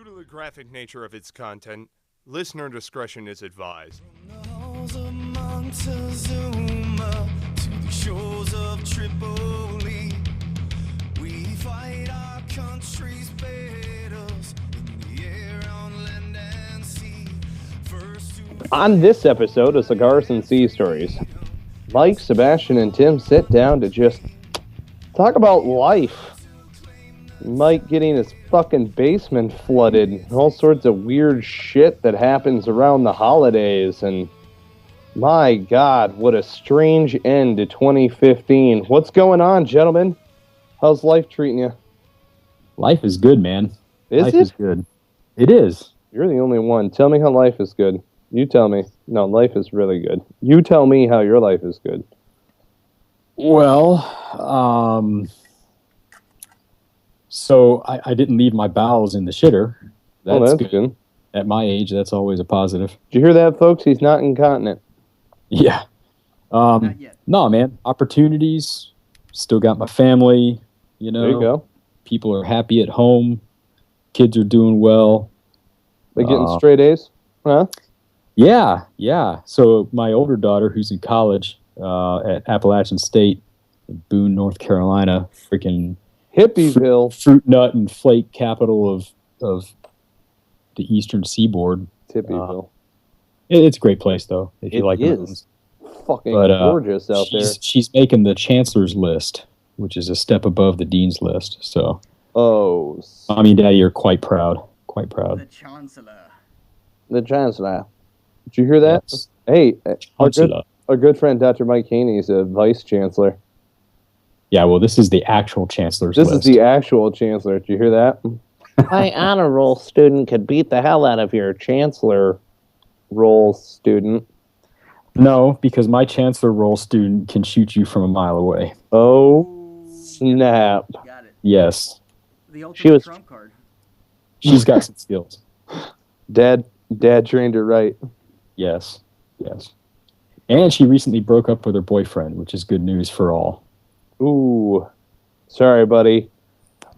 Due to the graphic nature of its content, listener discretion is advised. From the halls of Montezuma to the shores of Tripoli, we fight our country's battles in the air, on land and sea. On this episode of Cigars and Sea Stories, Mike, Sebastian, and Tim sit down to just talk about life. Mike getting his fucking basement flooded, and all sorts of weird shit that happens around the holidays, and my God, what a strange end to 2015. What's going on, gentlemen? How's life treating you? Life is good, man. Life is good. It is. You're the only one. Tell me how life is good. You tell me. No, life is really good. You tell me how your life is good. Well, so I didn't leave my bowels in the shitter. That's good. At my age, that's always a positive. Did you hear that, folks? He's not incontinent. Yeah. Not yet. No, man. Opportunities. Still got my family. You know. There you go. People are happy at home. Kids are doing well. They getting straight A's? Huh? Yeah. So my older daughter, who's in college at Appalachian State in Boone, North Carolina, freaking Hippieville. Fruit nut and flake capital of the eastern seaboard. Hippieville. It's a great place, though, if you like it. It's fucking gorgeous out there. She's making the chancellor's list, which is a step above the dean's list. So, Mommy and Daddy are quite proud. Quite proud. The Chancellor. The Chancellor. Did you hear that? Yes. Hey, our good friend Dr. Mike Haney is a vice chancellor. Yeah, well, this is the actual chancellor's list. This is the actual chancellor. Did you hear that? My honor roll student could beat the hell out of your chancellor roll student. No, because my chancellor roll student can shoot you from a mile away. Oh, snap. Got it. Yes. The ultimate trump card. She's got some skills. Dad trained her right. Yes. And she recently broke up with her boyfriend, which is good news for all. Ooh. Sorry, buddy.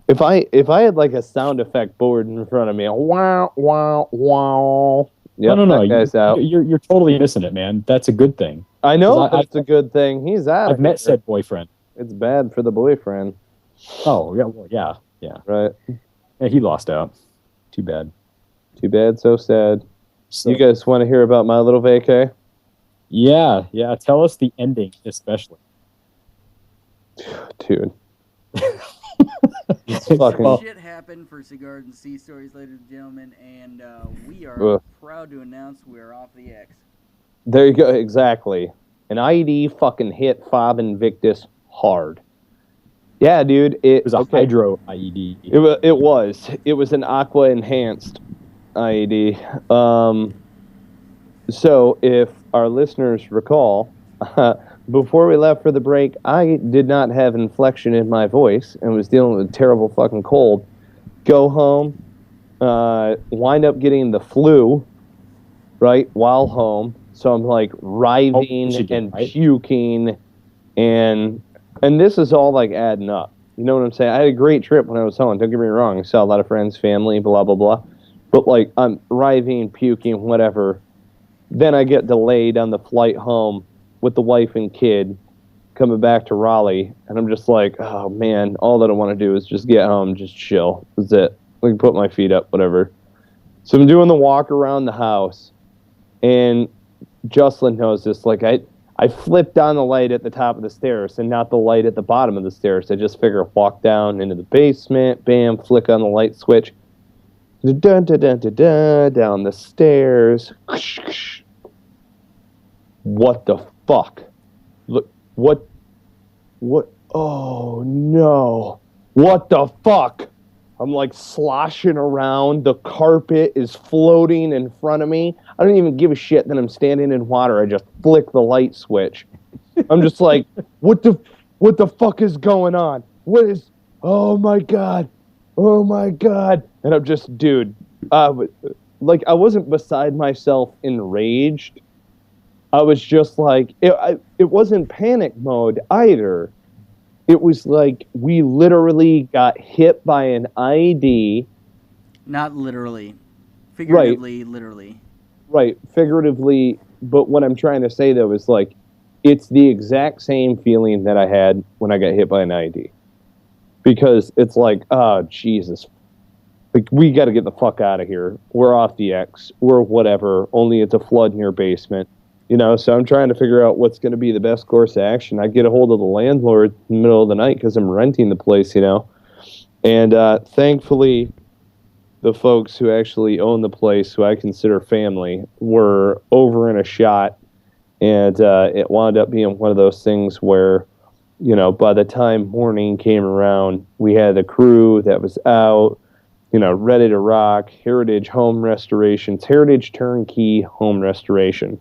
If I had like a sound effect board in front of me, wow, wow, wow. Yep, No. That guy's out. You're totally missing it, man. That's a good thing. I know that's a good thing. He's out. I've met said boyfriend. It's bad for the boyfriend. Oh, yeah, well, yeah. Right. Yeah, he lost out. Too bad. Too bad, so sad. So, You guys want to hear about my little vacay? Yeah. Tell us the ending, especially. Dude. Well, Shit happened for Cigars and Sea Stories, ladies and gentlemen, and we are proud to announce we are off the X. There you go, exactly. An IED fucking hit FOB&nbsp hard. Yeah, dude. It was a hydro IED. It was an aqua enhanced IED. So if our listeners recall, before we left for the break, I did not have inflection in my voice and was dealing with a terrible fucking cold. Go home, wind up getting the flu, right, while home. So I'm like writhing and puking, and this is all like adding up. You know what I'm saying? I had a great trip when I was home. Don't get me wrong. I saw a lot of friends, family, blah, blah, blah. But like I'm writhing, puking, whatever. Then I get delayed on the flight home with the wife and kid coming back to Raleigh, and I'm just like, oh man, all that I want to do is just get home, just chill. That's it. Like put my feet up, whatever. So I'm doing the walk around the house, and Jocelyn knows this. Like I flipped on the light at the top of the stairs and not the light at the bottom of the stairs. I just figure walk down into the basement, bam, flick on the light switch, down the stairs. What the fuck? Look, what? Oh no. What the fuck? I'm like sloshing around. The carpet is floating in front of me. I don't even give a shit that I'm standing in water. I just flick the light switch. I'm just like, what the fuck is going on? Oh my God. And I'm just, dude, like I wasn't beside myself enraged. I was just like, it wasn't panic mode either. It was like we literally got hit by an IED Not literally. Figuratively, literally. Right, figuratively. But what I'm trying to say, though, is like, it's the exact same feeling that I had when I got hit by an IED. Because it's like, oh, Jesus. Like, we got to get the fuck out of here. We're off the X. We're whatever. Only it's a flood in your basement. You know, so I'm trying to figure out what's going to be the best course of action. I get a hold of the landlord in the middle of the night because I'm renting the place, you know. And thankfully, the folks who actually own the place, who I consider family, were over in a shot. And it wound up being one of those things where, you know, by the time morning came around, we had a crew that was out, you know, ready to rock. Heritage Home Restorations, Heritage Turnkey Home Restoration.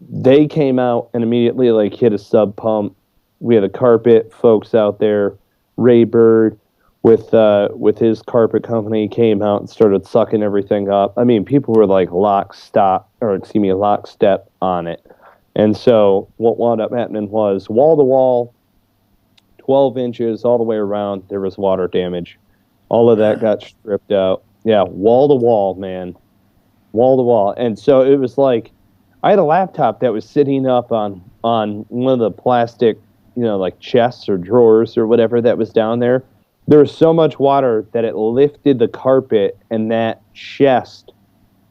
They came out and immediately like hit a sub pump. We had a carpet folks out there. Ray Bird with his carpet company came out and started sucking everything up. I mean, people were like lockstep on it. And so what wound up happening was wall to wall, 12 inches all the way around, there was water damage. All of that got stripped out. Yeah, wall to wall, man. Wall to wall. And so it was like, I had a laptop that was sitting up on one of the plastic, you know, like chests or drawers or whatever that was down there. There was so much water that it lifted the carpet, and that chest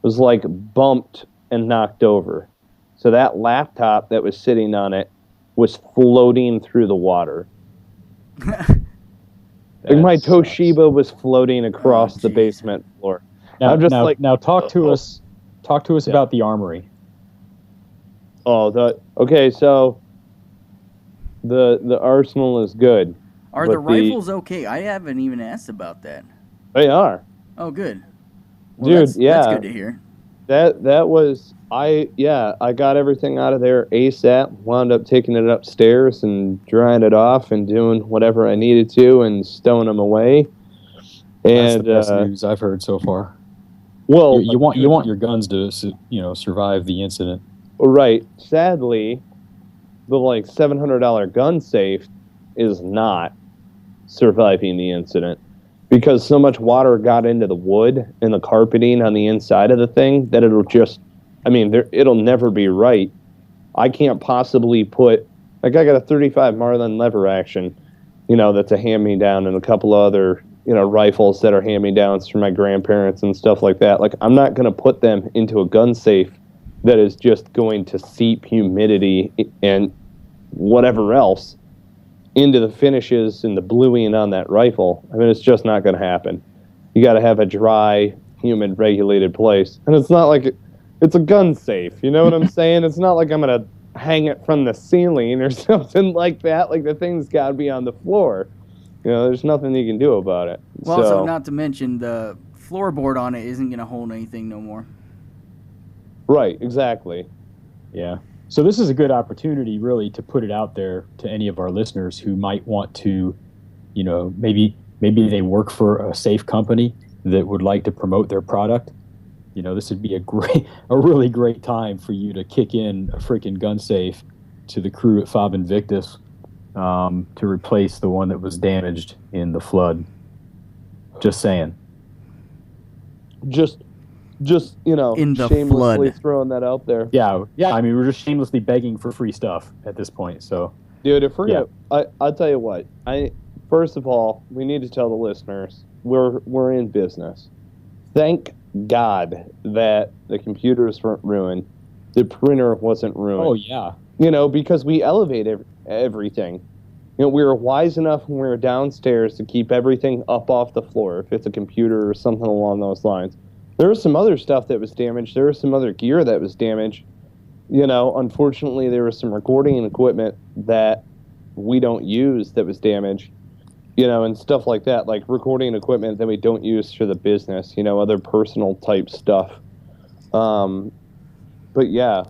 was like bumped and knocked over. So that laptop that was sitting on it was floating through the water. Like my Toshiba was floating across the basement floor. Now talk to us about the armory. Okay, so the arsenal is good. Are the rifles okay? I haven't even asked about that. They are. Oh, good. Well, dude, that's good to hear. That was I got everything out of there ASAP, wound up taking it upstairs and drying it off and doing whatever I needed to and stowing them away. And that's the best news I've heard so far. Well, you want your guns to survive the incident. Right. Sadly, the like $700 gun safe is not surviving the incident because so much water got into the wood and the carpeting on the inside of the thing that it'll never be right. I can't possibly put, like, I got a 35 Marlin lever action, you know, that's a hand-me-down, and a couple of other, you know, rifles that are hand-me-downs from my grandparents and stuff like that. Like, I'm not going to put them into a gun safe that is just going to seep humidity and whatever else into the finishes and the bluing on that rifle. I mean, it's just not going to happen. You got to have a dry, humid, regulated place. And it's not like it's a gun safe. You know what I'm saying? It's not like I'm going to hang it from the ceiling or something like that. Like, the thing's got to be on the floor. You know, there's nothing you can do about it. Well, also, not to mention, the floorboard on it isn't going to hold anything no more. Right, exactly. Yeah. So this is a good opportunity, really, to put it out there to any of our listeners who might want to, you know, maybe they work for a safe company that would like to promote their product. You know, this would be a really great time for you to kick in a freaking gun safe to the crew at FOB&nbsp to replace the one that was damaged in the flood. Just saying. Just you know, in the shamelessly flood. Throwing that out there. Yeah. I mean, we're just shamelessly begging for free stuff at this point. So, dude, if we're I'll tell you what. First of all, we need to tell the listeners we're in business. Thank God that the computers weren't ruined, the printer wasn't ruined. Oh yeah. You know, because we elevate everything. You know, we were wise enough when we were downstairs to keep everything up off the floor if it's a computer or something along those lines. There was some other stuff that was damaged. There was some other gear that was damaged. You know, unfortunately, there was some recording equipment that we don't use that was damaged. You know, and stuff like that, like recording equipment that we don't use for the business. You know, other personal type stuff. But yeah,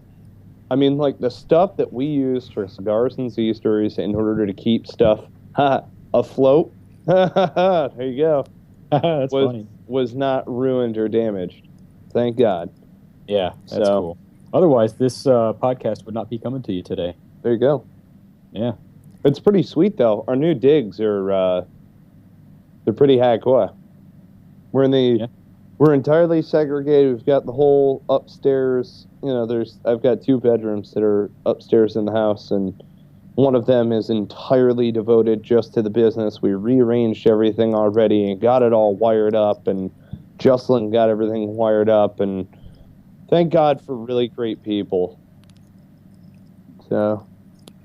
I mean, like the stuff that we use for Cigars and Sea Stories in order to keep stuff afloat. There you go. That's funny. Was not ruined or damaged. Thank God. Yeah, that's cool. Otherwise, this podcast would not be coming to you today. There you go. Yeah. It's pretty sweet, though. Our new digs are they're pretty high core. We're in the We're entirely segregated. We've got the whole upstairs. You know, I've got 2 bedrooms that are upstairs in the house, and one of them is entirely devoted just to the business. We rearranged everything already and got it all wired up, and Jocelyn got everything wired up, and thank God for really great people. So,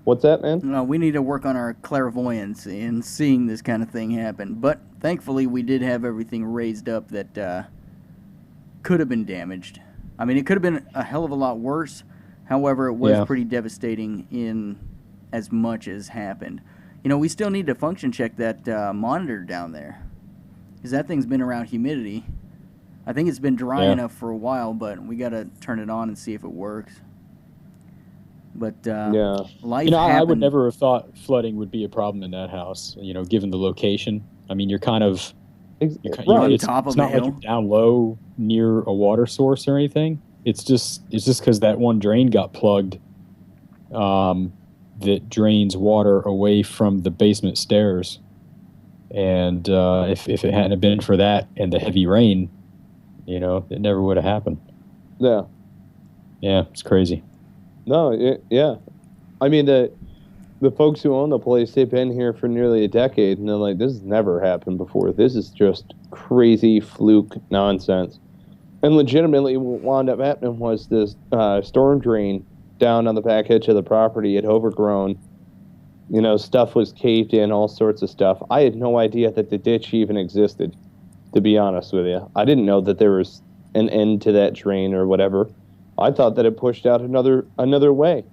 what's that, man? No, we need to work on our clairvoyance in seeing this kind of thing happen. But thankfully, we did have everything raised up that could have been damaged. I mean, it could have been a hell of a lot worse. However, it was pretty devastating in as much as happened. You know, we still need to function check that monitor down there, because that thing's been around humidity. I think it's been dry enough for a while, but we got to turn it on and see if it works. But life happened. I would never have thought flooding would be a problem in that house, you know, given the location. I mean, you're kind of... on top of it's not a hill. like you're down low near a water source or anything. It's just because that one drain got plugged that drains water away from the basement stairs. And if it hadn't been for that and the heavy rain, you know, it never would have happened. Yeah. Yeah, it's crazy. No, yeah. I mean, the folks who own the place, they've been here for nearly a decade, and they're like, this has never happened before. This is just crazy fluke nonsense. And legitimately, what wound up happening was this storm drain down on the back edge of the property had overgrown. You know, stuff was caved in, all sorts of stuff. I had no idea that the ditch even existed, to be honest with you. I didn't know that there was an end to that drain or whatever. I thought that it pushed out another way.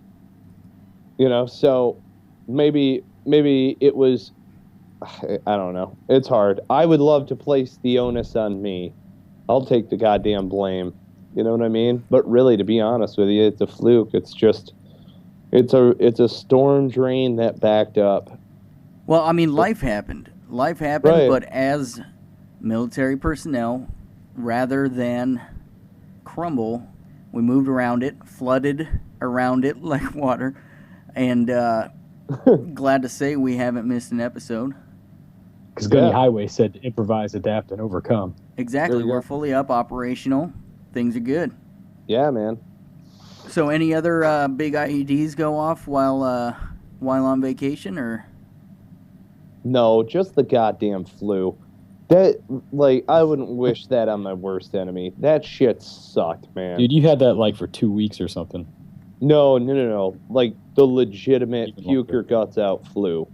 You know, so maybe it was, I don't know. It's hard. I would love to place the onus on me. I'll take the goddamn blame. You know what I mean? But really, to be honest with you, it's a fluke. It's just, it's a storm drain that backed up. Well, I mean, life happened. Life happened, Right. But as military personnel, rather than crumble, we moved around it, flooded around it like water, and glad to say we haven't missed an episode. Because Gunny Highway said to improvise, adapt, and overcome. Exactly. We're fully up, operational. Things are good. Yeah, man. So any other big IEDs go off while on vacation, or? No, just the goddamn flu. That, like, I wouldn't wish that on my worst enemy. That shit sucked, man. Dude, you had that like for 2 weeks or something. No. Like, the legitimate Even puke your guts out flu.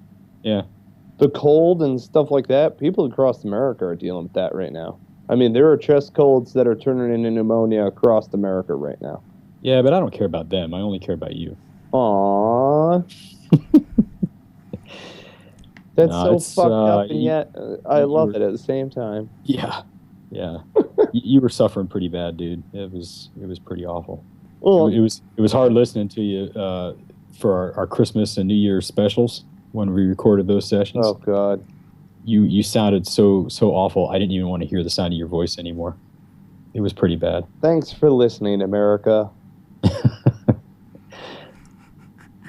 Yeah. The cold and stuff like that, people across America are dealing with that right now. I mean, there are chest colds that are turning into pneumonia across America right now. Yeah, but I don't care about them. I only care about you. Aww. That's so fucked up, and yet I love it at the same time. Yeah. You were suffering pretty bad, dude. It was pretty awful. Well, It was hard listening to you for our Christmas and New Year's specials when we recorded those sessions. oh God. You sounded so awful. I didn't even want to hear the sound of your voice anymore. It was pretty bad. Thanks for listening, America.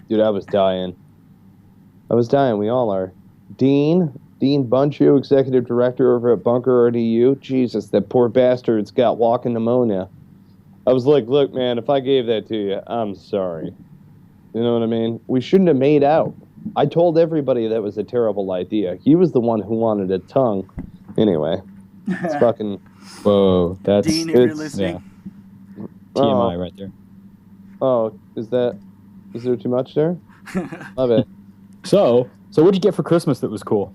Dude, I was dying. We all are. Dean Bunchu, executive director over at Bunker RDU. Jesus, that poor bastard's got walking pneumonia. I was like, look, man, if I gave that to you, I'm sorry. You know what I mean? We shouldn't have made out. I told everybody that was a terrible idea. He was the one who wanted a tongue. Anyway, it's fucking... Whoa, that's... Dean, if you're listening. Yeah. TMI right there. Oh, is there too much there? Love it. So what'd you get for Christmas that was cool?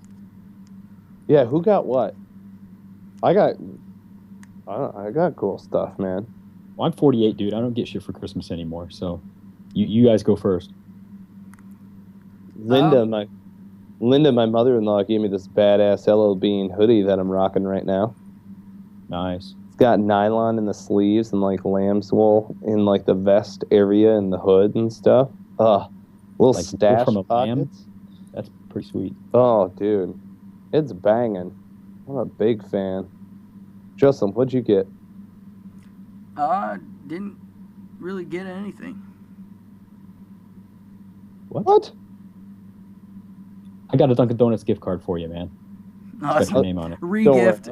Yeah, who got what? I got cool stuff, man. Well, I'm 48, dude. I don't get shit for Christmas anymore. So you guys go first. Linda, my mother-in-law, gave me this badass LL Bean hoodie that I'm rocking right now. Nice. It's got nylon in the sleeves and like lamb's wool in like the vest area and the hood and stuff. Little Like stash from a lamb? pockets. That's pretty sweet. Oh, dude, it's banging. I'm a big fan. Justin, what'd you get? Didn't really get anything. What? I got a Dunkin' Donuts gift card for you, man. It's got your name on it. Re-gift.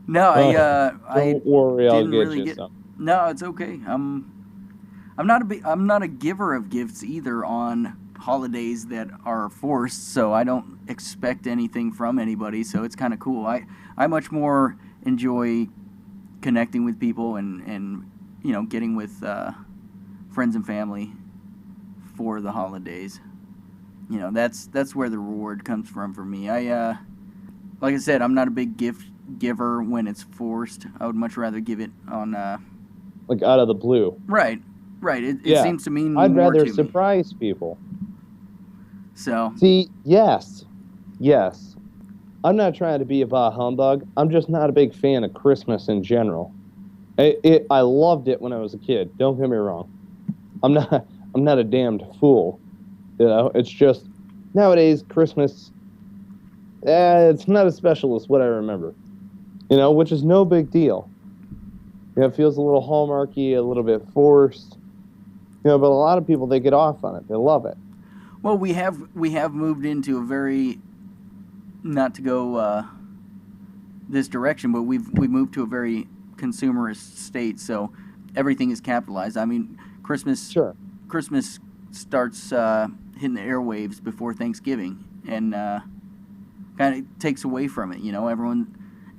No, I Don't worry, I'll didn't get really you get. some. No, it's okay. I'm not a giver of gifts either on holidays that are forced, so I don't expect anything from anybody. So it's kind of cool. I much more enjoy connecting with people and getting with friends and family for the holidays. That's where the reward comes from for me. Like I said, I'm not a big gift giver when it's forced. I would much rather give it on Like out of the blue. right. It Yeah. seems to mean I'd more rather to me. surprise people. So See, yes. I'm not trying to be a bah humbug. I'm just not a big fan of Christmas in general. I loved it when I was a kid. Don't get me wrong. I'm not a damned fool. It's just nowadays Christmas. It's not as special as what I remember. Which is no big deal. It feels a little hallmarky, a little bit forced. But a lot of people, they get off on it. They love it. well, we have moved into a very, not to go this direction, but we've moved to a very consumerist state. So everything is capitalized. I mean, Christmas starts hitting the airwaves before Thanksgiving, and kind of takes away from it.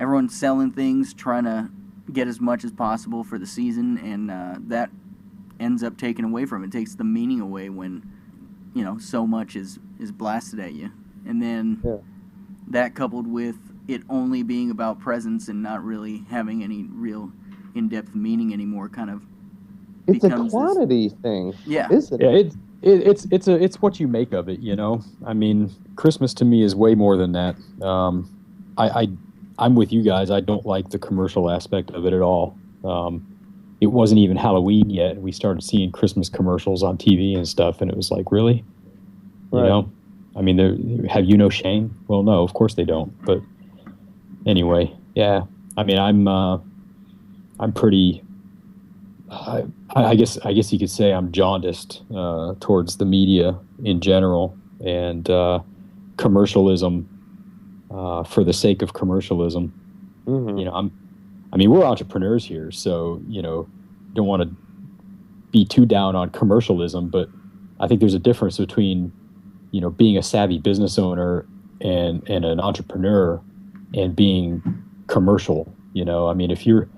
Everyone's selling things, trying to get as much as possible for the season, and that ends up taking away from it. Takes the meaning away when so much is blasted at you, and then that coupled with it only being about presents and not really having any real in-depth meaning anymore, kind of It's a becomes quantity thing. Yeah. Isn't Yeah, it? it's what you make of it, I mean, Christmas to me is way more than that. I'm with you guys. I don't like the commercial aspect of it at all. It wasn't even Halloween yet, and we started seeing Christmas commercials on TV and stuff, and it was like, really? Right. I mean, have you no shame? Well, no, of course they don't. But anyway, yeah. I mean, I'm pretty. I guess you could say I'm jaundiced towards the media in general and commercialism for the sake of commercialism. Mm-hmm. I mean, we're entrepreneurs here, so don't want to be too down on commercialism, but I think there's a difference between being a savvy business owner and an entrepreneur and being commercial. I mean, if you're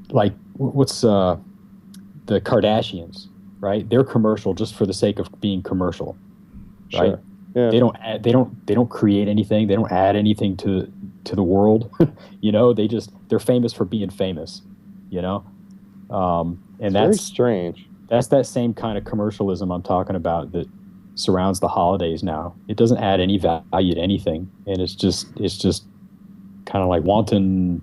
like, what's the Kardashians, right? They're commercial just for the sake of being commercial, right? Sure. Yeah. They don't create anything. They don't add anything to the world. They're famous for being famous, and It's that's very strange. That's that same kind of commercialism I'm talking about that surrounds the holidays now. It doesn't add any value to anything, and it's just kind of like wanton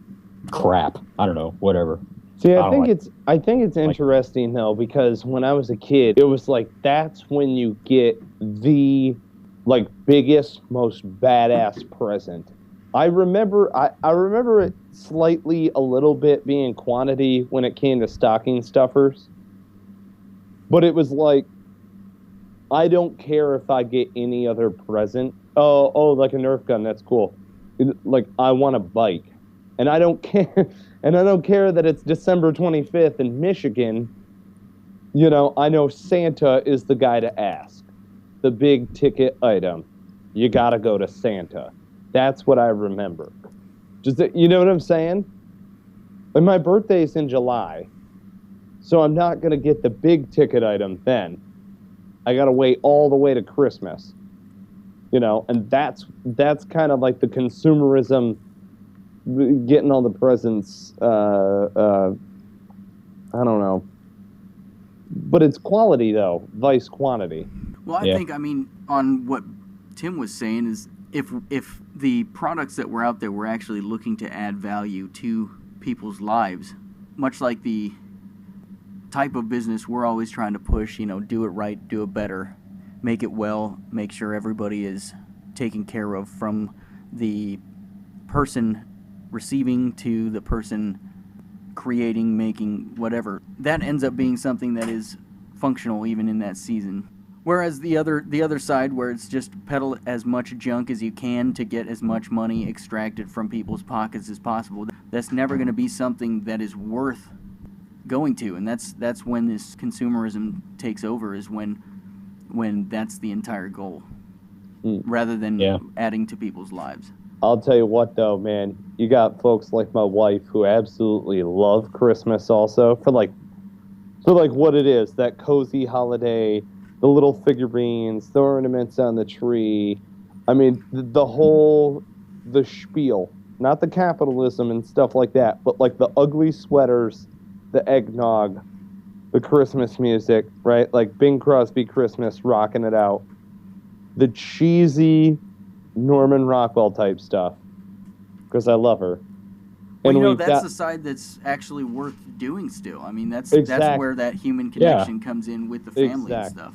crap. I don't know, whatever. See, I think it's interesting though, because when I was a kid, it was like that's when you get the biggest, most badass present. I remember it slightly a little bit being quantity when it came to stocking stuffers. But it was like, I don't care if I get any other present. Oh, like a Nerf gun, that's cool. Like, I want a bike. And I don't care. And I don't care that it's December 25th in Michigan. I know Santa is the guy to ask. The big ticket item. You gotta go to Santa. That's what I remember. You know what I'm saying? And my birthday's in July. So I'm not gonna get the big ticket item then. I gotta wait all the way to Christmas. And that's kind of like the consumerism, getting all the presents, I don't know. But it's quality, though, vice quantity. Well, I think, on what Tim was saying is if the products that were out there were actually looking to add value to people's lives, much like the type of business we're always trying to push, do it right, do it better, make it well, make sure everybody is taken care of from the person receiving to the person creating, making, whatever. That ends up being something that is functional even in that season. Whereas the other side, where it's just peddle as much junk as you can to get as much money extracted from people's pockets as possible, that's never going to be something that is worth going to. And that's when this consumerism takes over, is when that's the entire goal, rather than adding to people's lives. I'll tell you what, though, man. You got folks like my wife who absolutely love Christmas also for what it is, that cozy holiday, the little figurines, the ornaments on the tree. I mean, the spiel. Not the capitalism and stuff like that, but like the ugly sweaters, the eggnog, the Christmas music, right? Like Bing Crosby Christmas, rocking it out. The cheesy Norman Rockwell type stuff, because I love her. Well, that's the side that's actually worth doing still. I mean, that's where that human connection comes in with the family and stuff.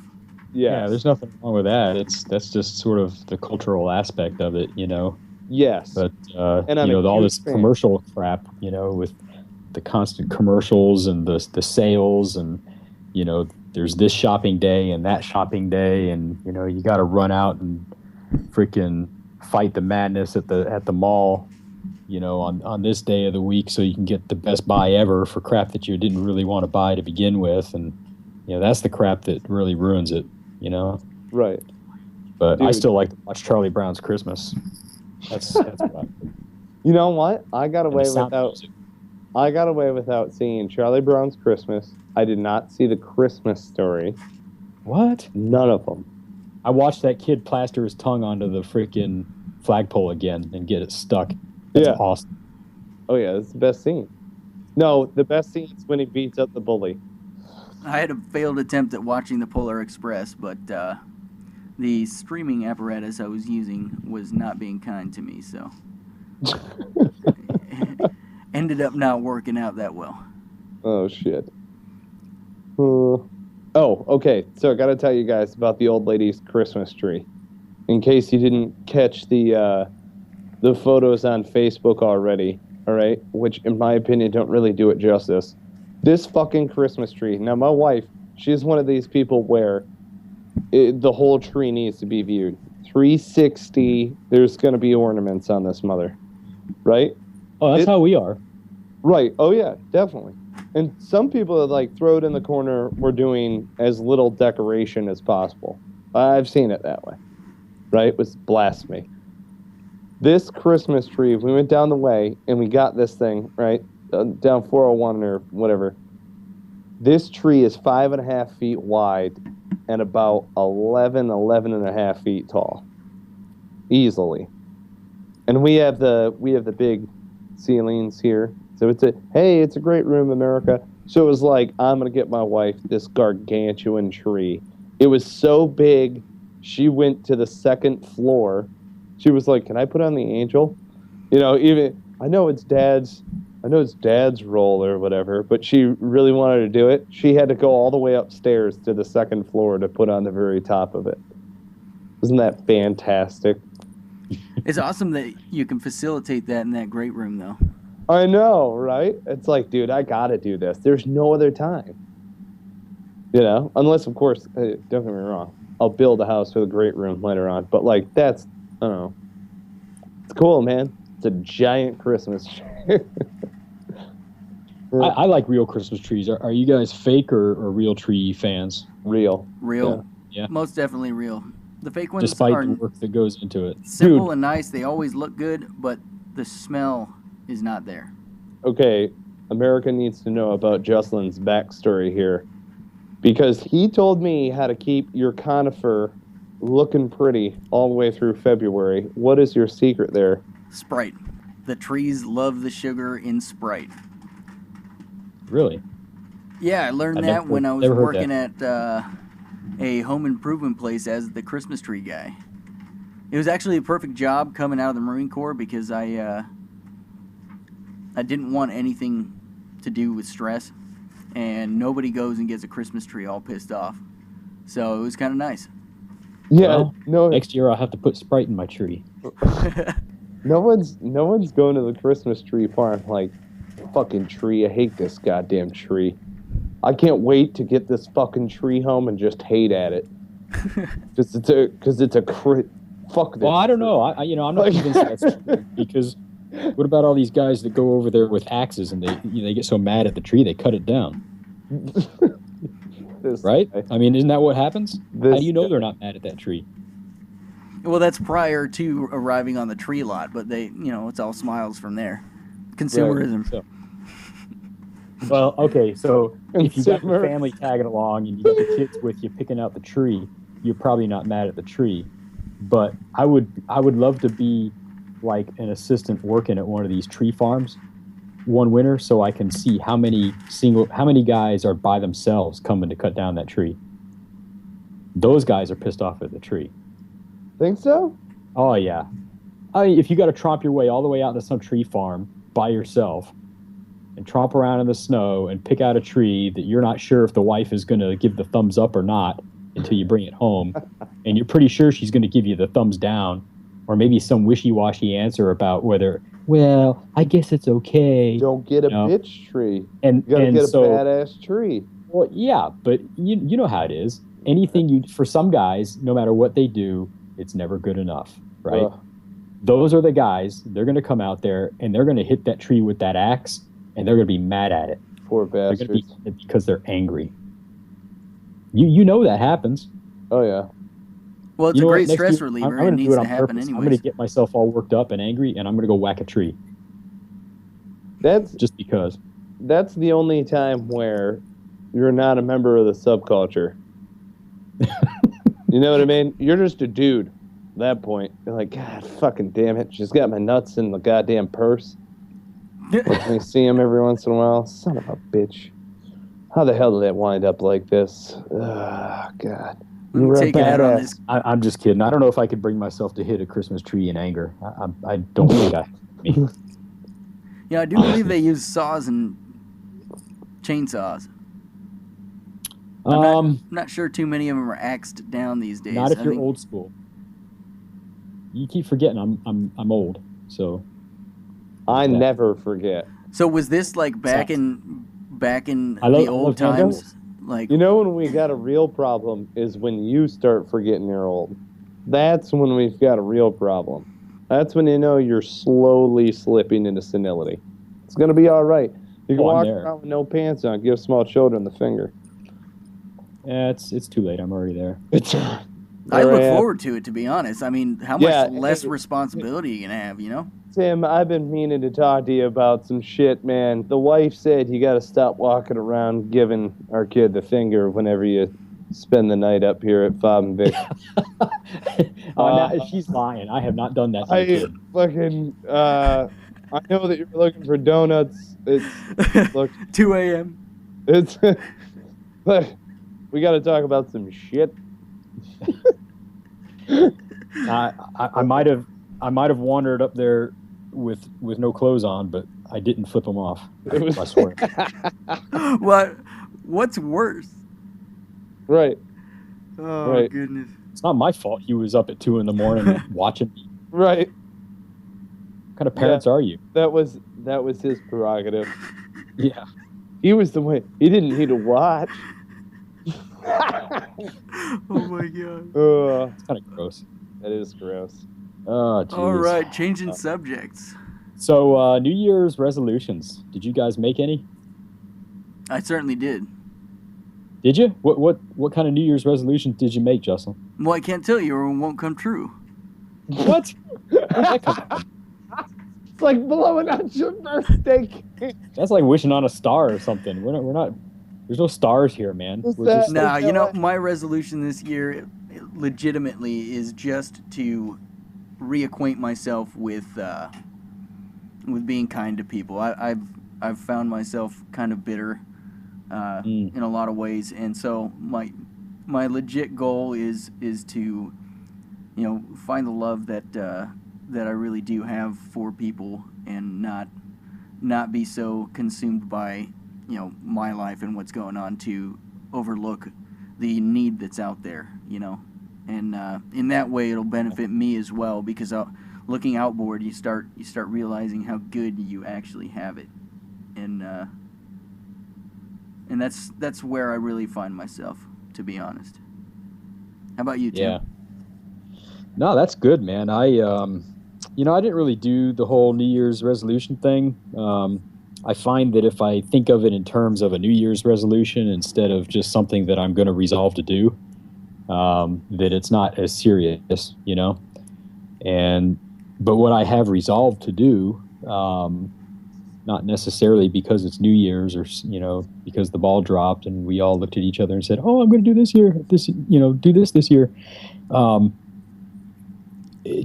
Yeah, there's nothing wrong with that. That's just sort of the cultural aspect of it, you know. Yes. But all this commercial crap, with the constant commercials and the sales, and there's this shopping day and that shopping day, and you got to run out and freaking fight the madness at the mall, on this day of the week, so you can get the best buy ever for crap that you didn't really want to buy to begin with, and that's the crap that really ruins it, Right. But dude, I still like to watch Charlie Brown's Christmas. That's what I do. You know what? I got away without seeing Charlie Brown's Christmas. I did not see the Christmas Story. What? None of them. I watched that kid plaster his tongue onto the freaking flagpole again and get it stuck. That's awesome. Oh yeah, that's the best scene. No, the best scene is when he beats up the bully. I had a failed attempt at watching the Polar Express, but the streaming apparatus I was using was not being kind to me, so ended up not working out that well. Oh shit. Okay. So I got to tell you guys about the old lady's Christmas tree, in case you didn't catch the photos on Facebook already. All right, which in my opinion don't really do it justice. This fucking Christmas tree. Now, my wife, she's one of these people where the whole tree needs to be viewed. 360, there's going to be ornaments on this mother. Right? Oh, that's how we are. Right. Oh, yeah, definitely. And some people that throw it in the corner, we're doing as little decoration as possible. I've seen it that way. Right? It was blasphemy. This Christmas tree, we went down the way and we got this thing, right? Down 401 or whatever. This tree is 5.5 feet wide and about 11 and a half feet tall. Easily. And we have the big ceilings here. So it's a great room, America. So it was like, I'm going to get my wife this gargantuan tree. It was so big, she went to the second floor. She was like, can I put on the angel? I know it's dad's role or whatever, but she really wanted to do it. She had to go all the way upstairs to the second floor to put on the very top of it. Isn't that fantastic? It's awesome that you can facilitate that in that great room, though. I know, right? It's like, dude, I gotta do this. There's no other time. Unless, of course, don't get me wrong, I'll build a house with a great room later on. But, that's, I don't know. It's cool, man. It's a giant Christmas tree. I like real Christmas trees. Are you guys fake or real tree fans? Real. Yeah. Most definitely real. The fake ones Despite are the work that goes into it. Simple and nice. They always look good, but the smell is not there. Okay, America needs to know about Jocelyn's backstory here, because he told me how to keep your conifer looking pretty all the way through February. What is your secret there? Sprite. The trees love the sugar in Sprite. Really? Yeah, I learned that when I was working at a home improvement place as the Christmas tree guy. It was actually a perfect job coming out of the Marine Corps, because I didn't want anything to do with stress, and nobody goes and gets a Christmas tree all pissed off. So it was kind of nice. Yeah, well, no. Next year I'll have to put Sprite in my tree. No one's going to the Christmas tree farm like, fucking tree, I hate this goddamn tree. I can't wait to get this fucking tree home and just hate at it. Because it's a fuck this. Well, I don't know. I'm not convinced that's true because what about all these guys that go over there with axes and they get so mad at the tree they cut it down? Right? I mean, isn't that what happens? How do you know they're not mad at that tree? Well, that's prior to arriving on the tree lot, but it's all smiles from there. Consumerism. Right. Well, okay, so if you got your family tagging along and you got the kids with you picking out the tree, you're probably not mad at the tree. But I would love to be like an assistant working at one of these tree farms one winter so I can see how many guys are by themselves coming to cut down that tree. Those guys are pissed off at the tree. Think so? Oh yeah. I mean, if you got to tromp your way all the way out to some tree farm by yourself and tromp around in the snow and pick out a tree that you're not sure if the wife is going to give the thumbs up or not until you bring it home, and you're pretty sure she's going to give you the thumbs down, or maybe some wishy-washy answer about whether, well, I guess it's okay. Don't get a bitch tree. And you gotta get so, a badass tree. Well, yeah, but you know how it is. Anything for some guys, no matter what they do, it's never good enough, right? Those are the guys. They're going to come out there and they're going to hit that tree with that axe, and they're going to be mad at it. Poor bastards. They're going to be because they're angry. You know that happens. Oh yeah. Well, it's a great stress reliever. It needs to happen anyways. I'm going to get myself all worked up and angry, and I'm going to go whack a tree. That's just because. That's the only time where you're not a member of the subculture. You know what I mean? You're just a dude at that point. You're like, God fucking damn it. She's got my nuts in the goddamn purse. Let me see him every once in a while. Son of a bitch. How the hell did it wind up like this? God. Take it out on this. I'm just kidding. I don't know if I could bring myself to hit a Christmas tree in anger. I don't think I me. Yeah, I do believe they use saws and chainsaws. I'm not sure too many of them are axed down these days. Not if you're old school. You keep forgetting I'm old, so I never forget. So was this like back in the old times? Like, you know, when we got a real problem is when you start forgetting you're old. That's when we've got a real problem. That's when you know you're slowly slipping into senility. It's gonna be all right. You can walk around with no pants on, give small children the finger. Yeah, it's too late. I'm already there. I look forward to it, to be honest. I mean, how much less responsibility are you gonna have, you know? Tim, I've been meaning to talk to you about some shit, man. The wife said you got to stop walking around giving our kid the finger whenever you spend the night up here at FOB&nbsp. She's lying. I have not done that. I know that you're looking for donuts. It's 2 a.m. It's but we got to talk about some shit. I might have wandered up there with no clothes on, but I didn't flip them off. I swear. What's worse? Right. Oh, right. Goodness. It's not my fault he was up at 2 a.m. watching me. Right. What kind of parents are you? That was his prerogative. Yeah. He was the one. He didn't need to watch. Oh my God. It's kind of gross. That is gross. Oh, geez. All right, changing subjects. So, New Year's resolutions. Did you guys make any? I certainly did. Did you? What kind of New Year's resolutions did you make, Justin? Well, I can't tell you, or it won't come true. What? It's like blowing out your birthday cake. That's like wishing on a star or something. We're not. There's no stars here, man. Nah, you know, my resolution this year, legitimately, is just to reacquaint myself with being kind to people. I've found myself kind of bitter in a lot of ways, and so my legit goal is to, you know, find the love that I really do have for people, and not be so consumed by, you know, my life and what's going on to overlook the need that's out there, you know. And in that way, it'll benefit me as well, because looking outboard, you start realizing how good you actually have it, and that's where I really find myself, to be honest. How about you, Tim? Yeah. No, that's good, man. I didn't really do the whole New Year's resolution thing. I find that if I think of it in terms of a New Year's resolution instead of just something that I'm going to resolve to do, that it's not as serious, But what I have resolved to do, not necessarily because it's New Year's or, because the ball dropped and we all looked at each other and said, oh, I'm going to do this year, do this year.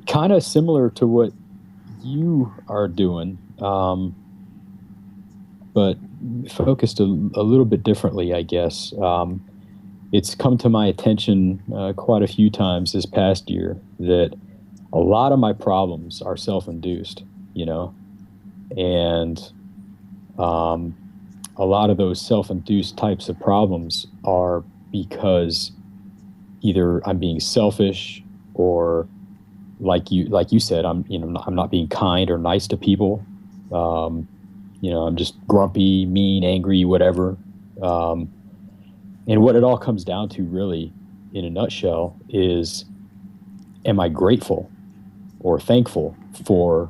Kind of similar to what you are doing, but focused a little bit differently, I guess. It's come to my attention quite a few times this past year that a lot of my problems are self-induced, and a lot of those self-induced types of problems are because either I'm being selfish or like you said, I'm not being kind or nice to people. I'm just grumpy, mean, angry, whatever. And what it all comes down to really in a nutshell is, am I grateful or thankful for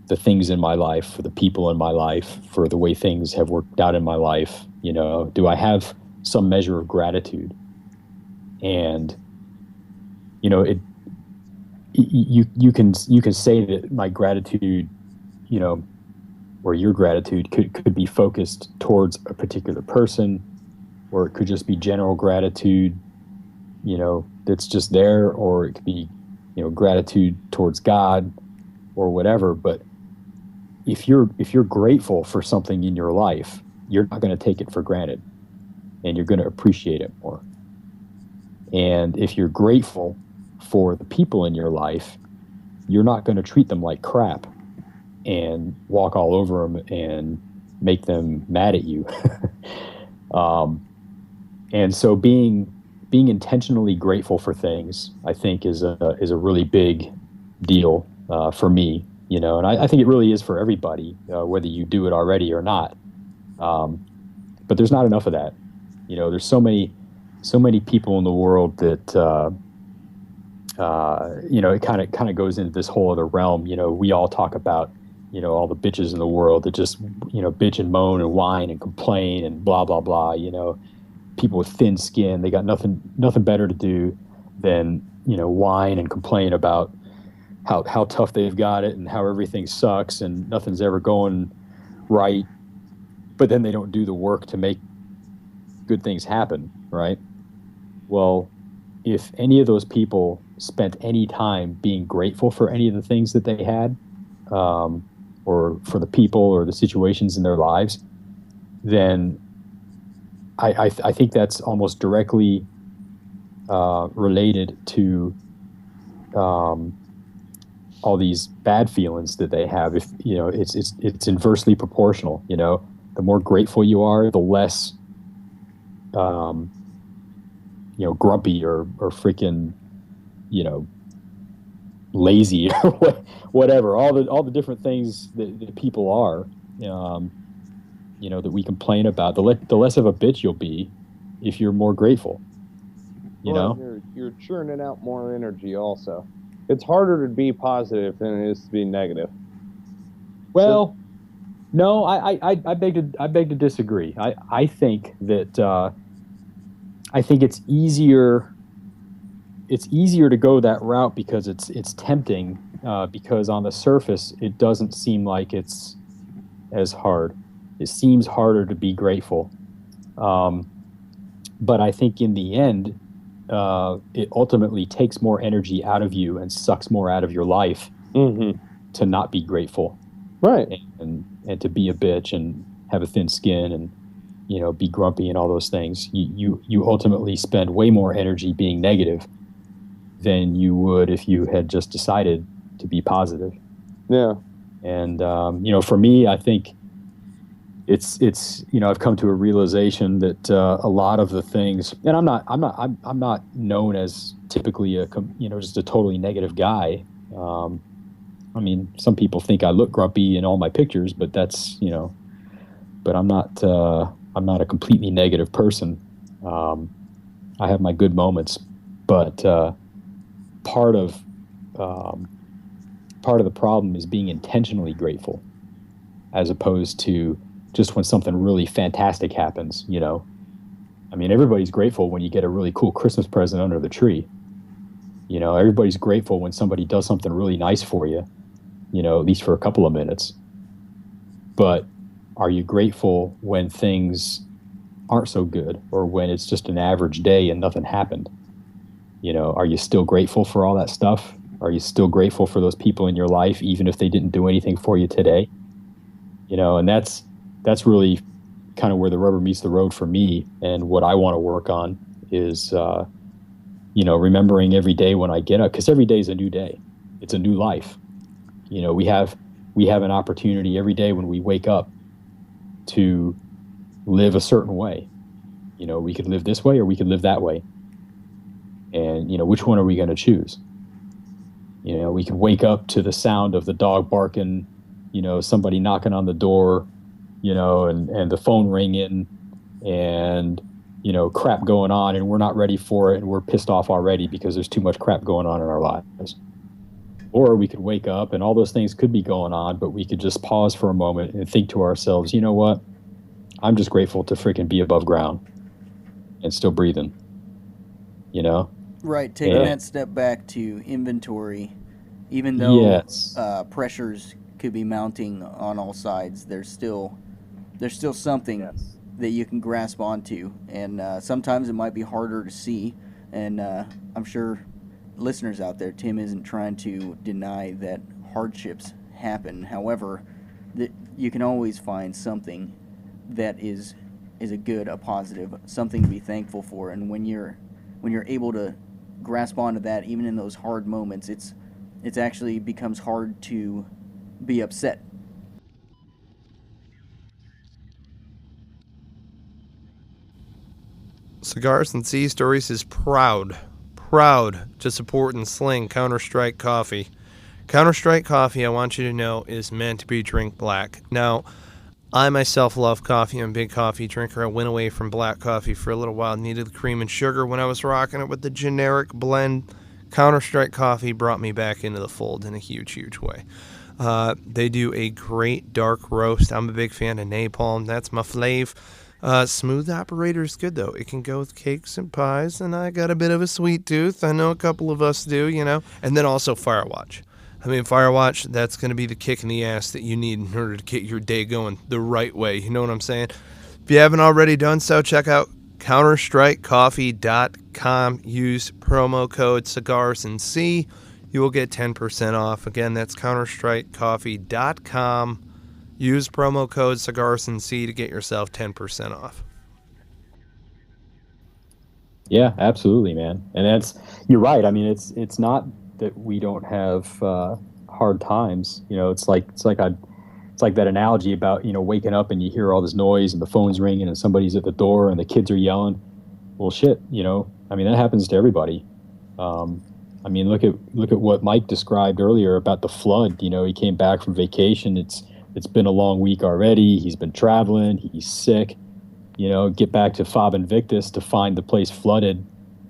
the things in my life, for the people in my life, for the way things have worked out in my life? Do I have some measure of gratitude? And, you can say that my gratitude, or your gratitude could be focused towards a particular person, or it could just be general gratitude, that's just there, or it could be, gratitude towards God or whatever. But if you're grateful for something in your life, you're not going to take it for granted, and you're going to appreciate it more. And if you're grateful for the people in your life, you're not going to treat them like crap and walk all over them and make them mad at you. And so being intentionally grateful for things, I think, is a really big deal for me, and I think it really is for everybody, whether you do it already or not. But there's not enough of that. There's so many people in the world that it kind of goes into this whole other realm. We all talk about all the bitches in the world that just bitch and moan and whine and complain and blah blah blah. People with thin skin, they got nothing better to do than whine and complain about how tough they've got it and how everything sucks and nothing's ever going right. But then they don't do the work to make good things happen, right? Well, if any of those people spent any time being grateful for any of the things that they had, or for the people or the situations in their lives, then I think that's almost directly related to all these bad feelings that they have. If it's inversely proportional. The more grateful you are, the less grumpy or freaking lazy or whatever. All the different things that people are. That we complain about, the less of a bitch you'll be if you're more grateful. You're churning out more energy also. It's harder to be positive than it is to be negative. Well, no, I beg to disagree. I think that I think it's easier to go that route because it's tempting, because on the surface it doesn't seem like it's as hard. It seems harder to be grateful. But I think in the end, it ultimately takes more energy out of you and sucks more out of your life to not be grateful. Right. And to be a bitch and have a thin skin and, be grumpy and all those things. You ultimately spend way more energy being negative than you would if you had just decided to be positive. Yeah. And, for me, I think it's I've come to a realization that a lot of the things, and I'm not known as typically just a totally negative guy. Some people think I look grumpy in all my pictures, but that's but I'm not a completely negative person. I have my good moments, But part of the problem is being intentionally grateful, as opposed to just when something really fantastic happens. I mean, everybody's grateful when you get a really cool Christmas present under the tree. Everybody's grateful when somebody does something really nice for you, at least for a couple of minutes. But are you grateful when things aren't so good, or when it's just an average day and nothing happened? Are you still grateful for all that stuff? Are you still grateful for those people in your life, even if they didn't do anything for you today? And that's really kind of where the rubber meets the road for me. And what I want to work on is, remembering every day when I get up, because every day is a new day. It's a new life. We have an opportunity every day when we wake up to live a certain way. We could live this way or we could live that way. And, which one are we going to choose? We could wake up to the sound of the dog barking, somebody knocking on the door, and the phone ringing and, crap going on, and we're not ready for it, and we're pissed off already because there's too much crap going on in our lives. Or we could wake up and all those things could be going on, but we could just pause for a moment and think to ourselves, you know what? I'm just grateful to freaking be above ground and still breathing, Right, taking that step back to inventory, even though pressures could be mounting on all sides, there's still something that you can grasp onto, and sometimes it might be harder to see, and I'm sure listeners out there, Tim isn't trying to deny that hardships happen. However, you can always find something that is a positive, something to be thankful for, and when you're able to grasp onto that, even in those hard moments, it's actually becomes hard to be upset. Cigars and Sea Stories is proud to support and sling Counter-Strike Coffee. Counter-Strike Coffee, I want you to know, is meant to be drink black. Now, I myself love coffee. I'm a big coffee drinker. I went away from black coffee for a little while. Needed the cream and sugar when I was rocking it with the generic blend. Counter-Strike Coffee brought me back into the fold in a huge, huge way. They do a great dark roast. I'm a big fan of napalm. That's my fave. Smooth operator is good, though. It can go with cakes and pies, and I got a bit of a sweet tooth. I know a couple of us do, And then also Firewatch. Firewatch, that's going to be the kick in the ass that you need in order to get your day going the right way. You know what I'm saying? If you haven't already done so, check out counterstrikecoffee.com. Use promo code Cigars and Sea. You will get 10% off. Again, that's counterstrikecoffee.com. Use promo code Cigars and Sea to get yourself 10% off. Yeah, absolutely, man. And you're right. It's not that we don't have hard times. It's like that analogy about waking up and you hear all this noise and the phone's ringing and somebody's at the door and the kids are yelling. Well, shit, that happens to everybody. Look at what Mike described earlier about the flood. He came back from vacation. It's been a long week already. He's been traveling. He's sick. Get back to FOB&nbsp to find the place flooded,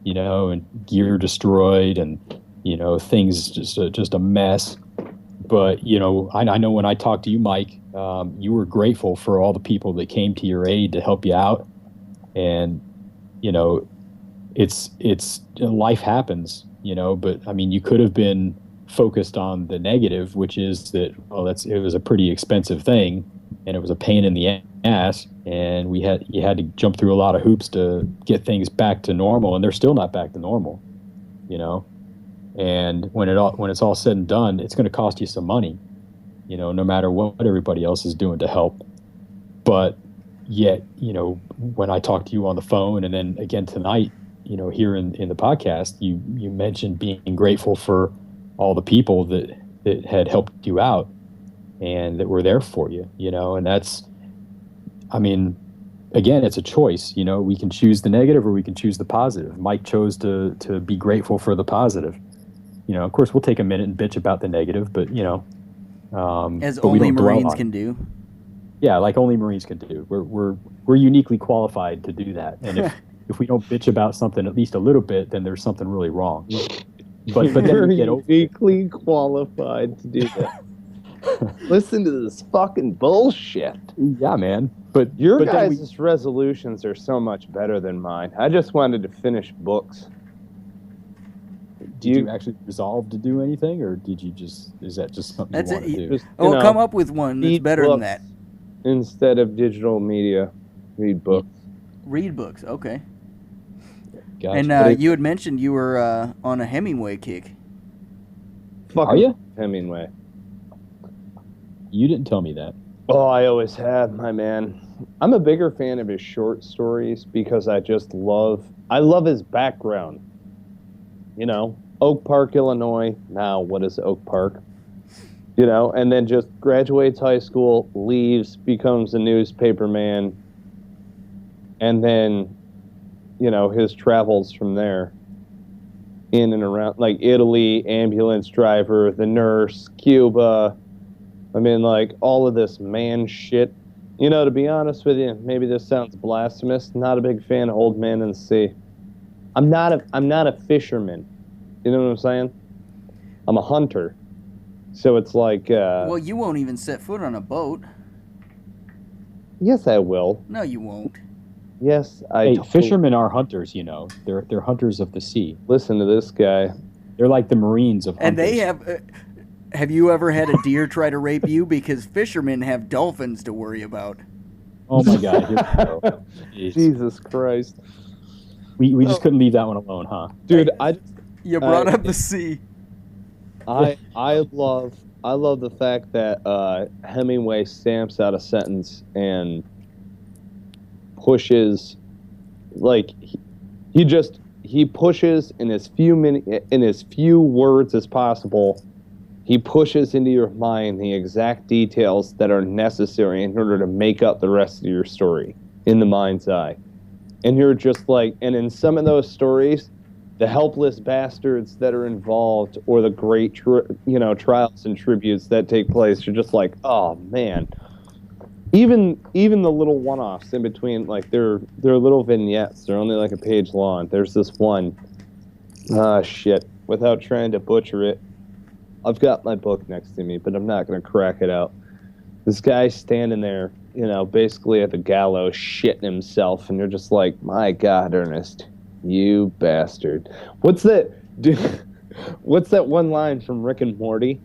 and gear destroyed and things just a mess. But I know when I talked to you, Mike, you were grateful for all the people that came to your aid to help you out, and it's life happens, But you could have been focused on the negative, which is that it was a pretty expensive thing, and it was a pain in the ass, and you had to jump through a lot of hoops to get things back to normal, and they're still not back to normal, And when it's all said and done, it's going to cost you some money, no matter what everybody else is doing to help. But yet, when I talk to you on the phone, and then again tonight, here in the podcast, you mentioned being grateful for all the people that had helped you out and that were there for you, and that's, again, it's a choice. We can choose the negative or we can choose the positive. Mike chose to be grateful for the positive. Of course, we'll take a minute and bitch about the negative, but as only Marines can do. Yeah, like only Marines can do. We're uniquely qualified to do that. And if if we don't bitch about something at least a little bit, then there's something really wrong. But then You're you get over it. uniquely qualified to do that. Listen to this fucking bullshit. Yeah, man. But Your but then guys' resolutions are so much better than mine. I just wanted to finish books. did you actually resolve to do anything, or did you just? Is that just something That's you want it. to do? Just, Oh, come up with one that's read better than books that. Instead of digital media, read books. Read books, okay. Gotcha. And you had mentioned you were on a Hemingway kick. Fucking Are you? Hemingway. You didn't tell me that. Oh, I always have, my man. I'm a bigger fan of his short stories because I love his background. You know, Oak Park, Illinois. Now, what is Oak Park? You know, and then just graduates high school, leaves, becomes a newspaper man, and then, you know, his travels from there in and around, like Italy, ambulance driver, the nurse, Cuba. I mean, like, all of this man shit. You know, to be honest with you, maybe this sounds blasphemous. Not a big fan of Old Man in the Sea. I'm not a fisherman. You know what I'm saying? I'm a hunter. So it's like... Well, you won't even set foot on a boat. Yes, I will. No, you won't. Yes, I... Hey, totally- fishermen are hunters. You know, they're hunters of the sea. Listen to this guy. They're like the Marines of hunters. And they have... have you ever had a deer try to rape you? Because fishermen have dolphins to worry about. Oh my God! Here we go. Jeez. Jesus Christ. We just couldn't leave that one alone, huh? Dude, You brought up the sea. I love the fact that Hemingway stamps out a sentence and pushes, like he pushes in as few words as possible. He pushes into your mind the exact details that are necessary in order to make up the rest of your story in the mind's eye. And you're just like, and in some of those stories, the helpless bastards that are involved or the great, trials and tributes that take place, you're just like, oh man. Even the little one-offs in between, like they're little vignettes. They're only like a page long. There's this one. Shit. Without trying to butcher it, I've got my book next to me, but I'm not going to crack it out. This guy's standing there, basically at the gallows, shitting himself, and you're just like, my God, Ernest, you bastard. What's that one line from Rick and Morty?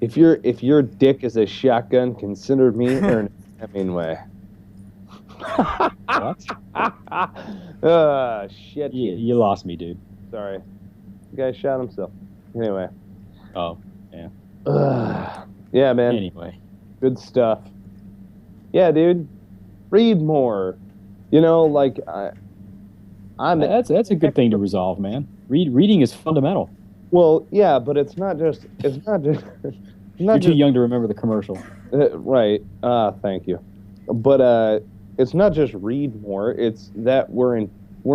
If your dick is a shotgun, consider me Ernest Hemingway. What? Shit. You lost me, dude. Sorry. The guy shot himself. Anyway. Oh, yeah. Yeah, man. Anyway. Good stuff. Yeah, dude. Read more. That's a good thing to resolve, man. Reading is fundamental. Well, yeah, but it's not just You're too young to remember the commercial. Right. Thank you. But it's not just read more. It's that we're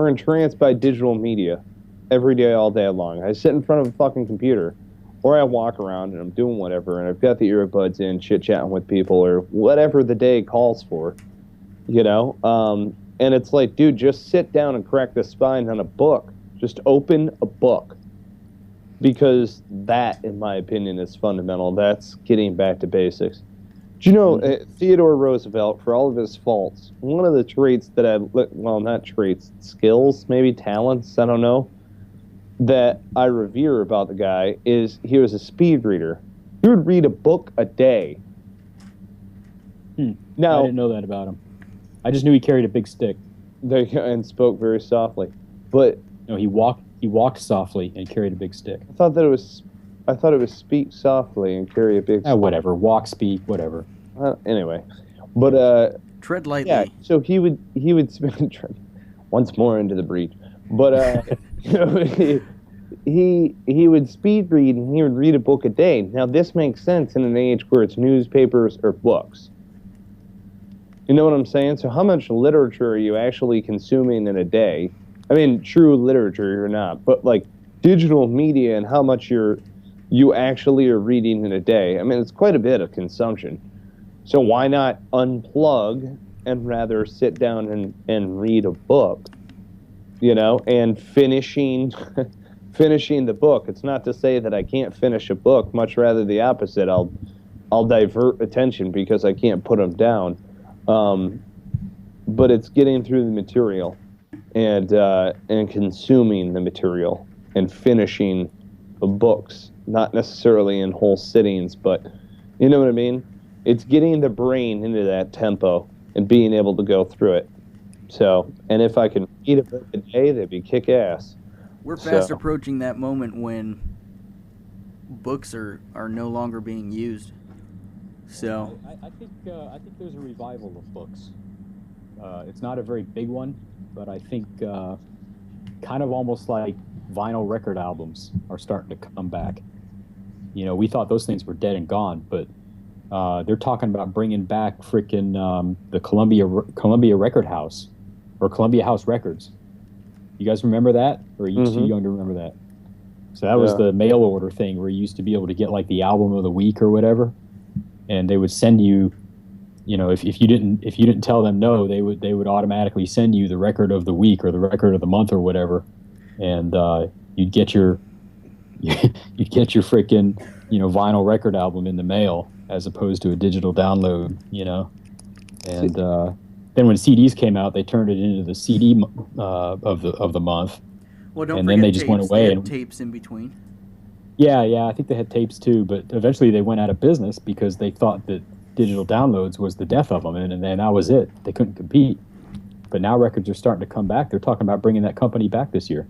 entranced by digital media every day, all day long. I sit in front of a fucking computer, or I walk around and I'm doing whatever, and I've got the earbuds in, chit-chatting with people, or whatever the day calls for, And it's like, dude, just sit down and crack the spine on a book. Just open a book. Because that, in my opinion, is fundamental. That's getting back to basics. Do you know, Theodore Roosevelt, for all of his faults, one of the traits that skills, maybe talents, I don't know, that I revere about the guy is he was a speed reader. He would read a book a day. Now, I didn't know that about him. I just knew he carried a big stick. And spoke very softly. But No, he walked softly and carried a big stick. I thought it was speak softly and carry a big stick. Whatever. Walk, speak, whatever. Anyway. But Tread lightly. yeah, so he would spend once more into the breach. But he would speed read and he would read a book a day. Now this makes sense in an age where it's newspapers or books. You know what I'm saying? So how much literature are you actually consuming in a day? I mean, true literature or not, but like digital media and how much you actually are reading in a day. I mean, it's quite a bit of consumption. So why not unplug and rather sit down and read a book? and finishing finishing the book. It's not to say that I can't finish a book, much rather the opposite. I'll divert attention because I can't put them down. But it's getting through the material and consuming the material and finishing the books, not necessarily in whole sittings, but you know what I mean? It's getting the brain into that tempo and being able to go through it. So, and if I can read a book a day, that'd be kick-ass. We're fast approaching that moment when books are no longer being used. So I think there's a revival of books. It's not a very big one, but I think kind of almost like vinyl record albums are starting to come back. We thought those things were dead and gone, but they're talking about bringing back frickin' the Columbia Record House, or Columbia House Records. You guys remember that? Or are you too young to remember that? So that was the mail order thing where you used to be able to get like the album of the week or whatever, and they would send you, if you didn't tell them no, they would automatically send you the record of the week or the record of the month or whatever, and you'd get your frickin' vinyl record album in the mail as opposed to a digital download, and then when CDs came out, they turned it into the CD of the month. Well, don't and forget then they tapes. just went away. They had tapes in between. Yeah, I think they had tapes too, but eventually they went out of business because they thought that digital downloads was the death of them, and then that was it. They couldn't compete. But now records are starting to come back. They're talking about bringing that company back this year.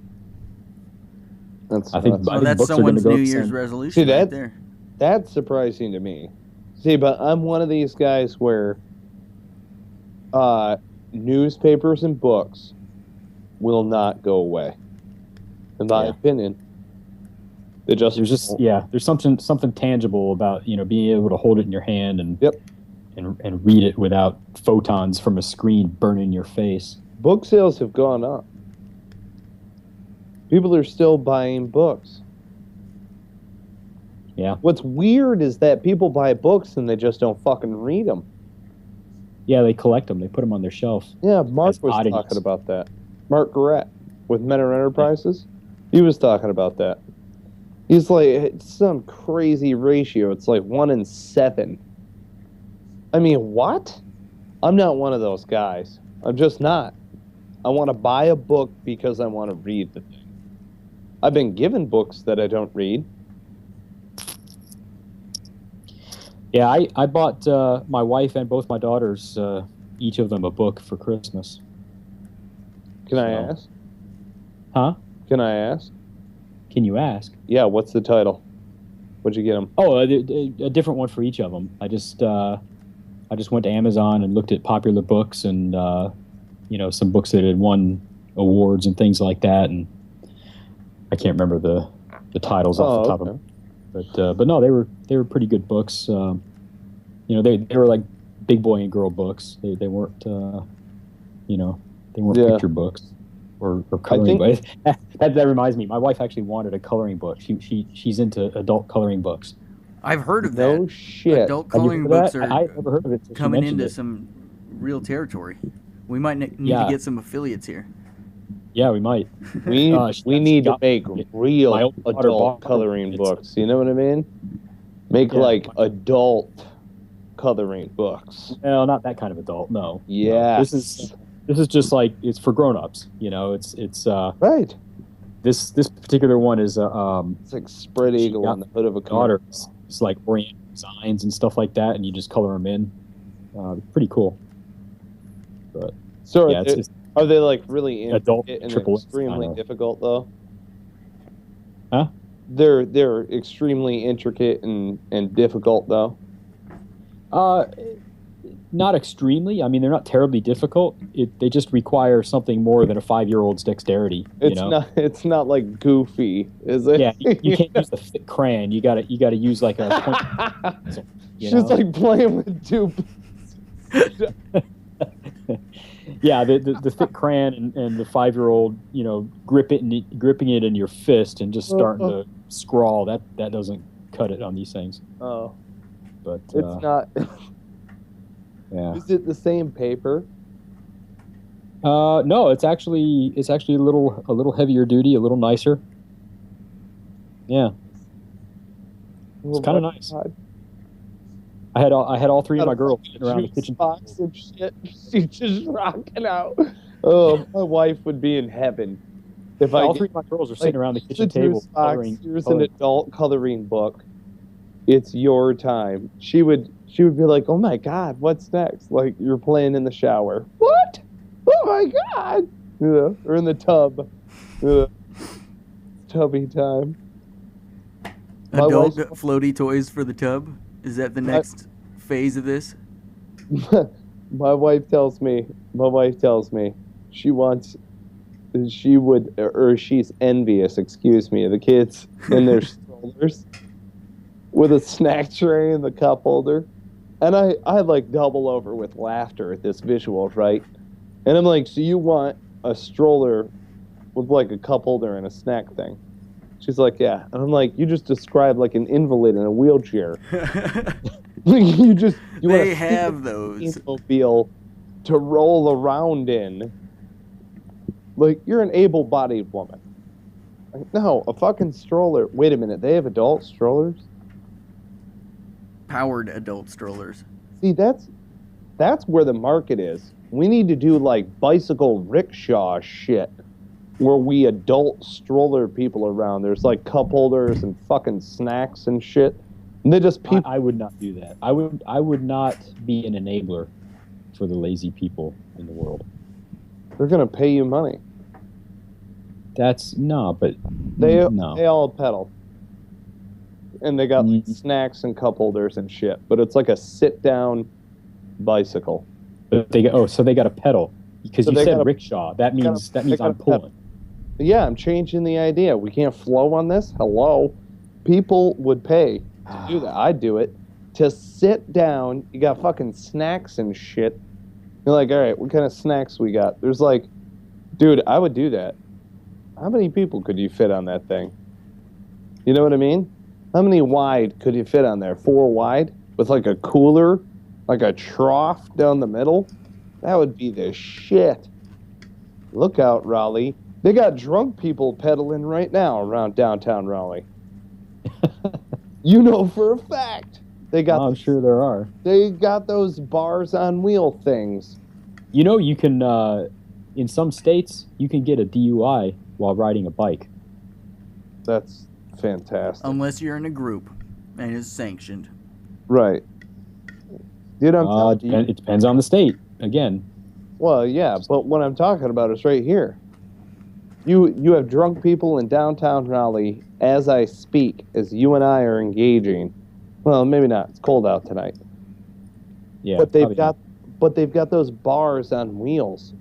I think that's someone's New Year's resolution right there. That's surprising to me. See, but I'm one of these guys where newspapers and books will not go away. In my opinion, there's something tangible about being able to hold it in your hand and read it without photons from a screen burning your face. Book sales have gone up. People are still buying books. Yeah. What's weird is that people buy books and they just don't fucking read them. Yeah, they collect them. They put them on their shelf. Yeah, Mark was talking about that. Mark Garrett with Menor Enterprises. He was talking about that. He's like, it's some crazy ratio. It's like 1 in 7. I mean, what? I'm not one of those guys. I'm just not. I want to buy a book because I want to read the thing. I've been given books that I don't read. Yeah, I bought my wife and both my daughters, each of them a book for Christmas. Can I ask? Huh? Can I ask? Can you ask? Yeah, what's the title? What'd you get them? Oh, a different one for each of them. I just went to Amazon and looked at popular books and some books that had won awards and things like that, and I can't remember the titles off the top of them. But no, they were pretty good books. They were like big boy and girl books. They weren't picture books or coloring books. That reminds me, my wife actually wanted a coloring book. She's into adult coloring books. I've heard of that. No shit. Adult coloring books are I've never heard of it. coming into some real territory. We might need to get some affiliates here. Yeah, we might. We need to make real adult coloring books. You know what I mean? Make like adult coloring books. Well, not that kind of adult. No. Yeah. No. This is just like it's for grown-ups. It's right. This particular one is it's like spread eagle on the hood of a car. It's like oriental designs and stuff like that, and you just color them in. Pretty cool. But so yeah, are they like really adult and extremely difficult though? Huh? They're extremely intricate and difficult though. Not extremely. I mean, they're not terribly difficult. They just require something more than a 5-year-old's dexterity. It's not like Goofy, is it? Yeah, you can't use the thick crayon. You gotta use like a. It's just like playing with two. Yeah, the thick crayon and the 5-year-old, gripping it in your fist and just starting to scrawl. That doesn't cut it on these things. Oh, but it's not. Yeah. Is it the same paper? No, it's actually a little heavier duty, a little nicer. Yeah, it's kind of nice. God. I had all three of my girls sitting around the kitchen box table. and shit. She's just rocking out. Oh, my wife would be in heaven if All three of my girls are sitting around the kitchen table coloring. Here's an adult coloring book. It's your time. She would be like, "Oh my God, what's next?" Like you're playing in the shower. What? Oh my God! Or in the tub. Tubby time. Adult floaty toys for the tub. Is that the next phase of this? My wife tells me she's envious, excuse me, of the kids in their strollers with a snack tray and the cup holder. And I like double over with laughter at this visual, right? And I'm like, so you want a stroller with like a cup holder and a snack thing? She's like, yeah. And I'm like, you just described like an invalid in a wheelchair. They have those. Automobile to roll around in. Like, you're an able-bodied woman. Like, no, a fucking stroller. Wait a minute, they have adult strollers? Powered adult strollers. See, that's where the market is. We need to do like bicycle rickshaw shit where we adult stroller people around. There's like cup holders and fucking snacks and shit. And they just people. I would not do that. I would not be an enabler for the lazy people in the world. They're gonna pay you money. They all pedal. And they got like snacks and cup holders and shit. But it's like a sit down bicycle. But they got a pedal. Because you said rickshaw. That means I'm pulling. Yeah, I'm changing the idea. We can't flow on this? Hello? People would pay to do that. I'd do it. To sit down, you got fucking snacks and shit. You're like, all right, what kind of snacks we got? There's like, dude, I would do that. How many people could you fit on that thing? You know what I mean? How many wide could you fit on there? 4 wide? With like a cooler? Like a trough down the middle? That would be the shit. Look out, Raleigh. They got drunk people pedaling right now around downtown Raleigh. You know for a fact. I'm sure there are. They got those bars on wheel things. You know, you can, in some states, you can get a DUI while riding a bike. That's fantastic. Unless you're in a group and it's sanctioned. Right. Dude, I'm telling you. It depends on the state, again. Well, yeah, but what I'm talking about is right here. You have drunk people in downtown Raleigh as I speak, as you and I are engaging. Well, maybe not. It's cold out tonight. Yeah, but they've got those bars on wheels.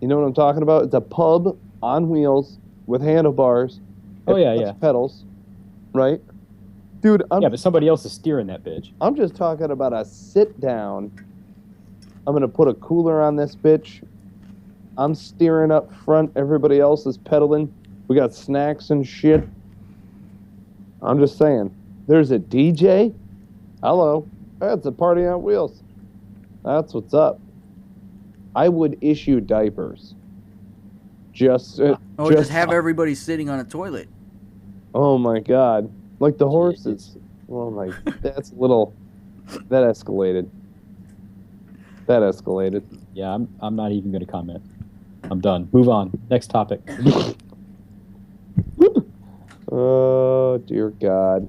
You know what I'm talking about? It's a pub on wheels with handlebars. Oh yeah. Pedals, right? Dude, but somebody else is steering that bitch. I'm just talking about a sit down. I'm gonna put a cooler on this bitch. I'm steering up front. Everybody else is pedaling. We got snacks and shit. I'm just saying. There's a DJ. Hello. That's a party on wheels. That's what's up. I would issue diapers. Just have everybody sitting on a toilet. Oh my God. Like the horses. Oh my, that's a little, that escalated. Yeah, I'm not even going to comment. I'm done. Move on. Next topic. Oh, dear God.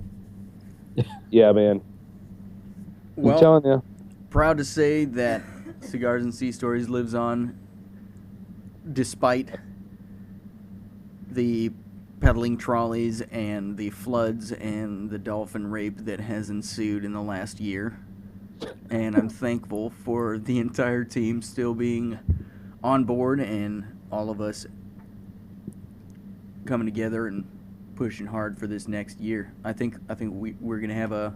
Yeah, man. Well, I'm telling you. Proud to say that Cigars and Sea Stories lives on despite the peddling trolleys and the floods and the dolphin rape that has ensued in the last year. And I'm thankful for the entire team still being on board and all of us coming together and pushing hard for this next year. I think we're going to have a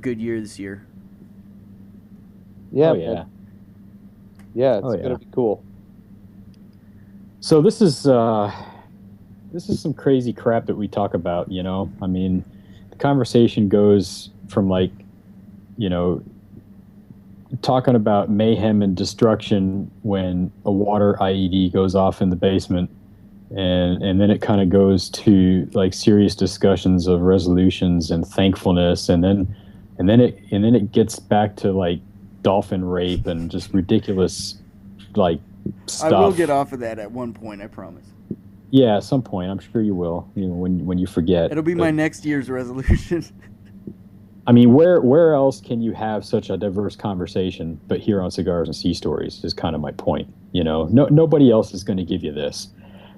good year this year. Yeah. Oh, yeah. Yeah, it's going to be cool. So this is some crazy crap that we talk about, you know? I mean, the conversation goes from like, you know, talking about mayhem and destruction when a water IED goes off in the basement, and then it kind of goes to like serious discussions of resolutions and thankfulness, and then it gets back to like dolphin rape and just ridiculous like stuff. I will get off of that at one point, I promise. Yeah, at some point, I'm sure you will. You know, when you forget. It'll be my next year's resolution. I mean, where else can you have such a diverse conversation but here on Cigars and Sea Stories is kind of my point. You know, nobody else is going to give you this.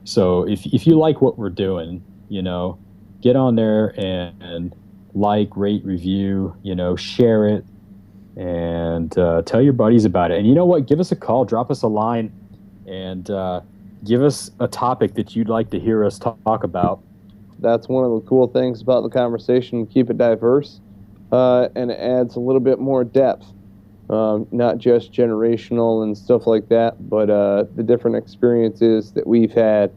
So if you like what we're doing, you know, get on there and like, rate, review, you know, share it, and tell your buddies about it. And you know what? Give us a call, drop us a line, and give us a topic that you'd like to hear us talk about. That's one of the cool things about the conversation. Keep it diverse. And it adds a little bit more depth, not just generational and stuff like that, but the different experiences that we've had,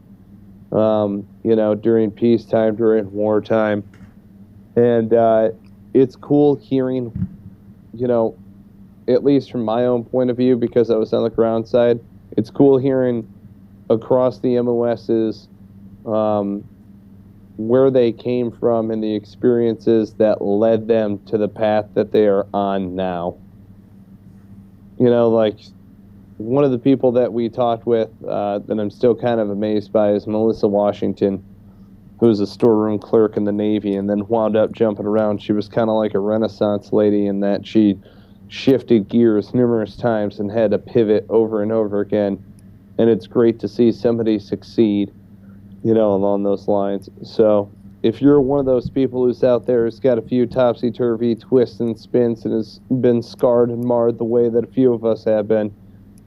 you know, during peacetime, during wartime. And it's cool hearing, you know, at least from my own point of view, because I was on the ground side, it's cool hearing across the MOSs where they came from and the experiences that led them to the path that they are on now. You know, like one of the people that we talked with that I'm still kind of amazed by is Melissa Washington, who was a storeroom clerk in the Navy and then wound up jumping around. She was kind of like a Renaissance lady in that she shifted gears numerous times and had to pivot over and over again. And it's great to see somebody succeed, you know, along those lines. So if you're one of those people who's out there who's got a few topsy-turvy twists and spins and has been scarred and marred the way that a few of us have been,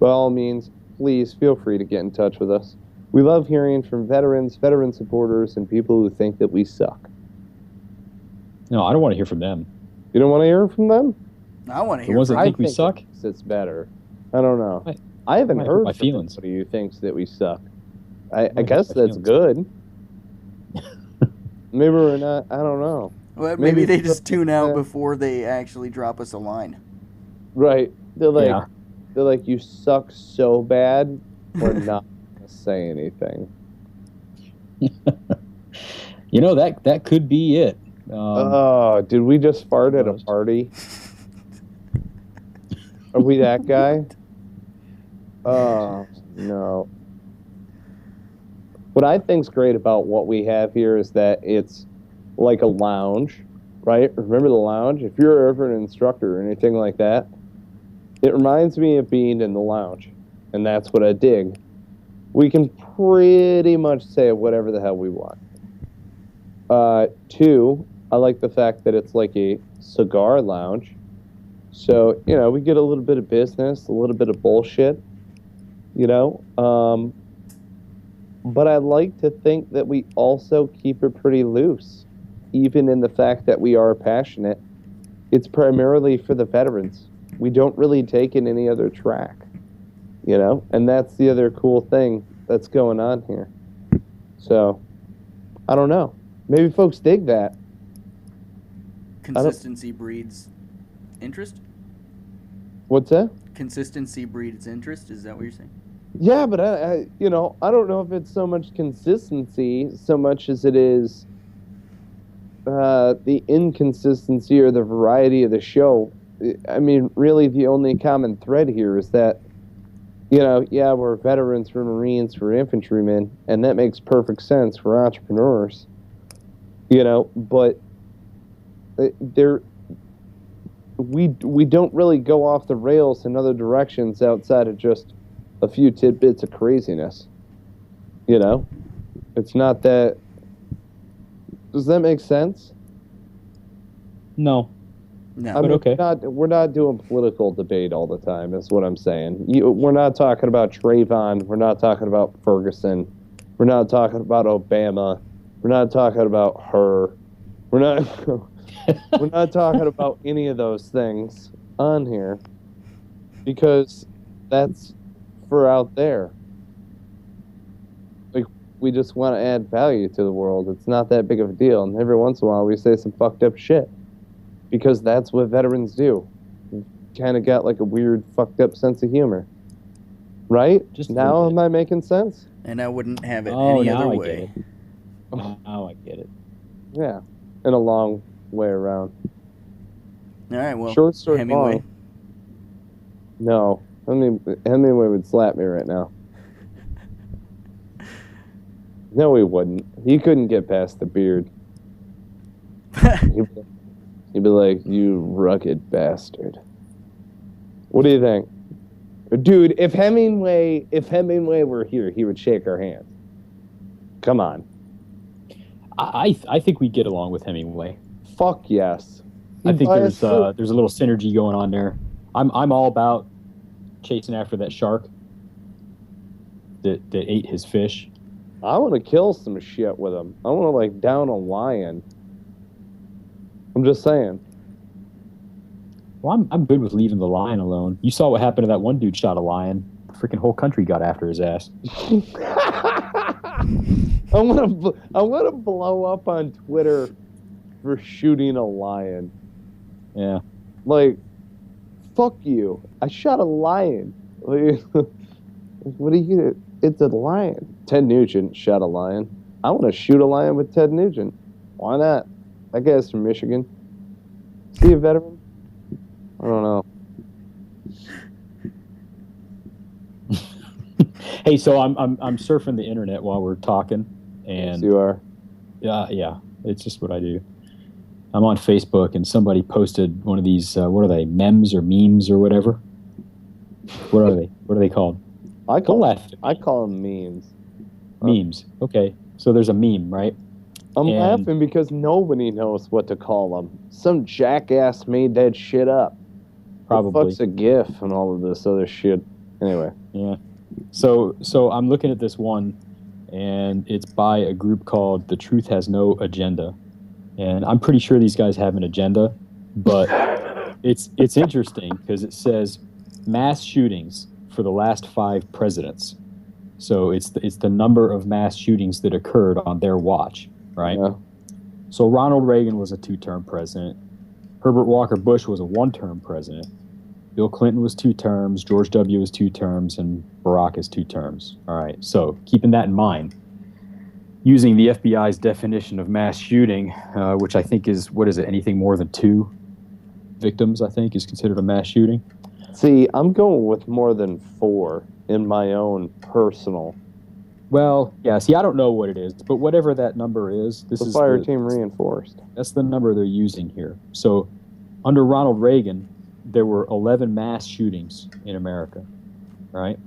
by all means, please feel free to get in touch with us. We love hearing from veterans, veteran supporters, and people who think that we suck. No, I don't want to hear from them. You don't want to hear from them? I want to The hear ones from that I think we suck? It's better. I don't know. I haven't might heard hurt my from feelings. somebody who thinks that we suck. I Might guess hurt my that's good. Maybe we're not. I don't know. Well, maybe they it's just tune out uh, before they actually drop us a line. Right. They're like, Yeah. you suck so bad, we're not gonna say anything. You know, that could be it. Oh, did we just fart at a Almost. party? Are we that guy? Oh, no. What I think's great about what we have here is that it's like a lounge, right? Remember the lounge? If you're ever an instructor or anything like that, it reminds me of being in the lounge, and that's what I dig. We can pretty much say whatever the hell we want. Two, I like the fact that it's like a cigar lounge. So, you know, we get a little bit of business, a little bit of bullshit, you know. But I like to think that we also keep it pretty loose, even in the fact that we are passionate. It's primarily for the veterans. We don't really take in any other track, you know, and that's the other cool thing that's going on here. So, I don't know. Maybe folks dig that. Consistency breeds interest? What's that? Consistency breeds interest? Is that what you're saying? Yeah, but I you know, I don't know if it's so much consistency so much as it is the inconsistency or the variety of the show. I mean, really, the only common thread here is that, you know, yeah, we're veterans, we're Marines, we're infantrymen, and that makes perfect sense for entrepreneurs, you know, but we don't really go off the rails in other directions outside of just a few tidbits of craziness, you know? It's not that... Does that make sense? No. No. I mean, okay. we're not doing political debate all the time, is what I'm saying. We're not talking about Trayvon. We're not talking about Ferguson. We're not talking about Obama. We're not talking about her. We're not we're not talking about any of those things on here, because that's for out there. Like, we just want to add value to the world. It's not that big of a deal. And every once in a while we say some fucked up shit, because that's what veterans do. kind of got like a weird, fucked up sense of humor. Right? Just a now, little bit. am I making sense? And I wouldn't have it Oh, any now other I way. get it. Now I get it. Yeah. In a long way around. All right, well, Short story Hemingway. long. No. Hemingway would slap me right now. No, he wouldn't. He couldn't get past the beard. He'd be like, "You rugged bastard." What do you think? Dude, if Hemingway were here, he would shake our hands. Come on. I think we get along with Hemingway. Fuck yes. I think buys there's a little synergy going on there. I'm all about chasing after that shark that ate his fish. I want to kill some shit with him. I want to like down a lion. I'm just saying. Well, I'm good with leaving the lion alone. You saw what happened to that one dude shot a lion. The freaking whole country got after his ass. I want to blow up on Twitter for shooting a lion. Yeah. Like, fuck you. I shot a lion. Like, what are you gonna? It's a lion. Ted Nugent shot a lion. I want to shoot a lion with Ted Nugent. Why not? That guy's from Michigan. Is he a veteran? I don't know. Hey, so I'm surfing the internet while we're talking, and Yes, you are. yeah, it's just what I do. I'm on Facebook, and somebody posted one of these. What are they? Memes or memes or whatever? What are they? What are they called? I Don't laugh. call them memes. Memes. Okay, so there's a meme, right? I'm And- laughing because nobody knows what to call them. Some jackass made that shit up. Probably. The fuck's a GIF and all of this other shit. Anyway. Yeah. So I'm looking at this one, and it's by a group called The Truth Has No Agenda, and I'm pretty sure these guys have an agenda, but it's interesting because it says mass shootings for the last 5 presidents. So it's the number of mass shootings that occurred on their watch, right? Yeah. So Ronald Reagan was a 2-term president. Herbert Walker Bush was a 1-term president. Bill Clinton was 2 terms. George W. was 2 terms, and Barack is 2 terms. All right. So keeping that in mind, using the FBI's definition of mass shooting, which I think is, what is it? Anything more than 2 victims, I think, is considered a mass shooting. See, I'm going with more than 4 in my own personal. Well, yeah. See, I don't know what it is, but whatever that number is, this The is fire team reinforced. That's the number they're using here. So under Ronald Reagan, there were 11 mass shootings in America, right?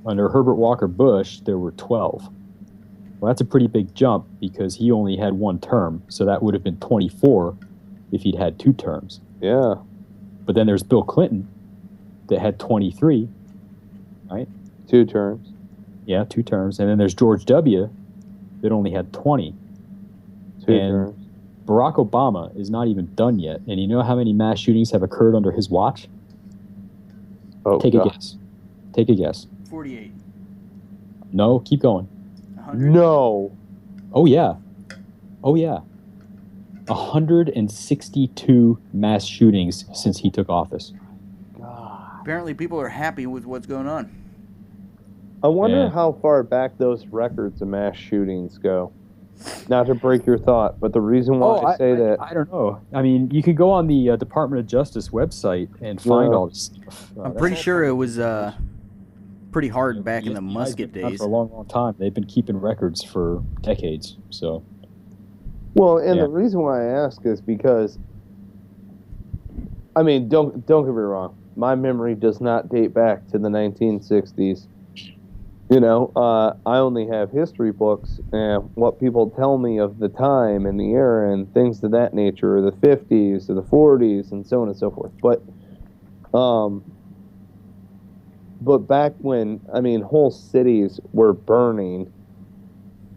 Under Herbert Walker Bush, there were 12. Well, that's a pretty big jump because he only had 1 term, so that would have been 24 if he'd had 2 terms. Yeah. But then there's Bill Clinton that had 23, right? 2 terms. Yeah, 2 terms. And then there's George W. that only had 20. 2 And- terms. Barack Obama is not even done yet, and you know how many mass shootings have occurred under his watch? Oh, Take a God. guess. Take a guess. 48. No, keep going. 100. No. Oh yeah. 162 mass shootings since he took office. God. Apparently, people are happy with what's going on. I wonder Yeah. how far back those records of mass shootings go. Not to break your thought, but the reason why I say that. I don't know. I mean, you could go on the Department of Justice website and find Yeah. all this stuff. I'm pretty sure it was pretty hard back in the FBI's musket been around days. for a long, long time. They've been keeping records for decades. So Well, and Yeah. the reason why I ask is because, I mean, don't get me wrong. My memory does not date back to the 1960s. You know, I only have history books and what people tell me of the time and the era and things of that nature, or the 50s or the 40s and so on and so forth. But back when, I mean, whole cities were burning,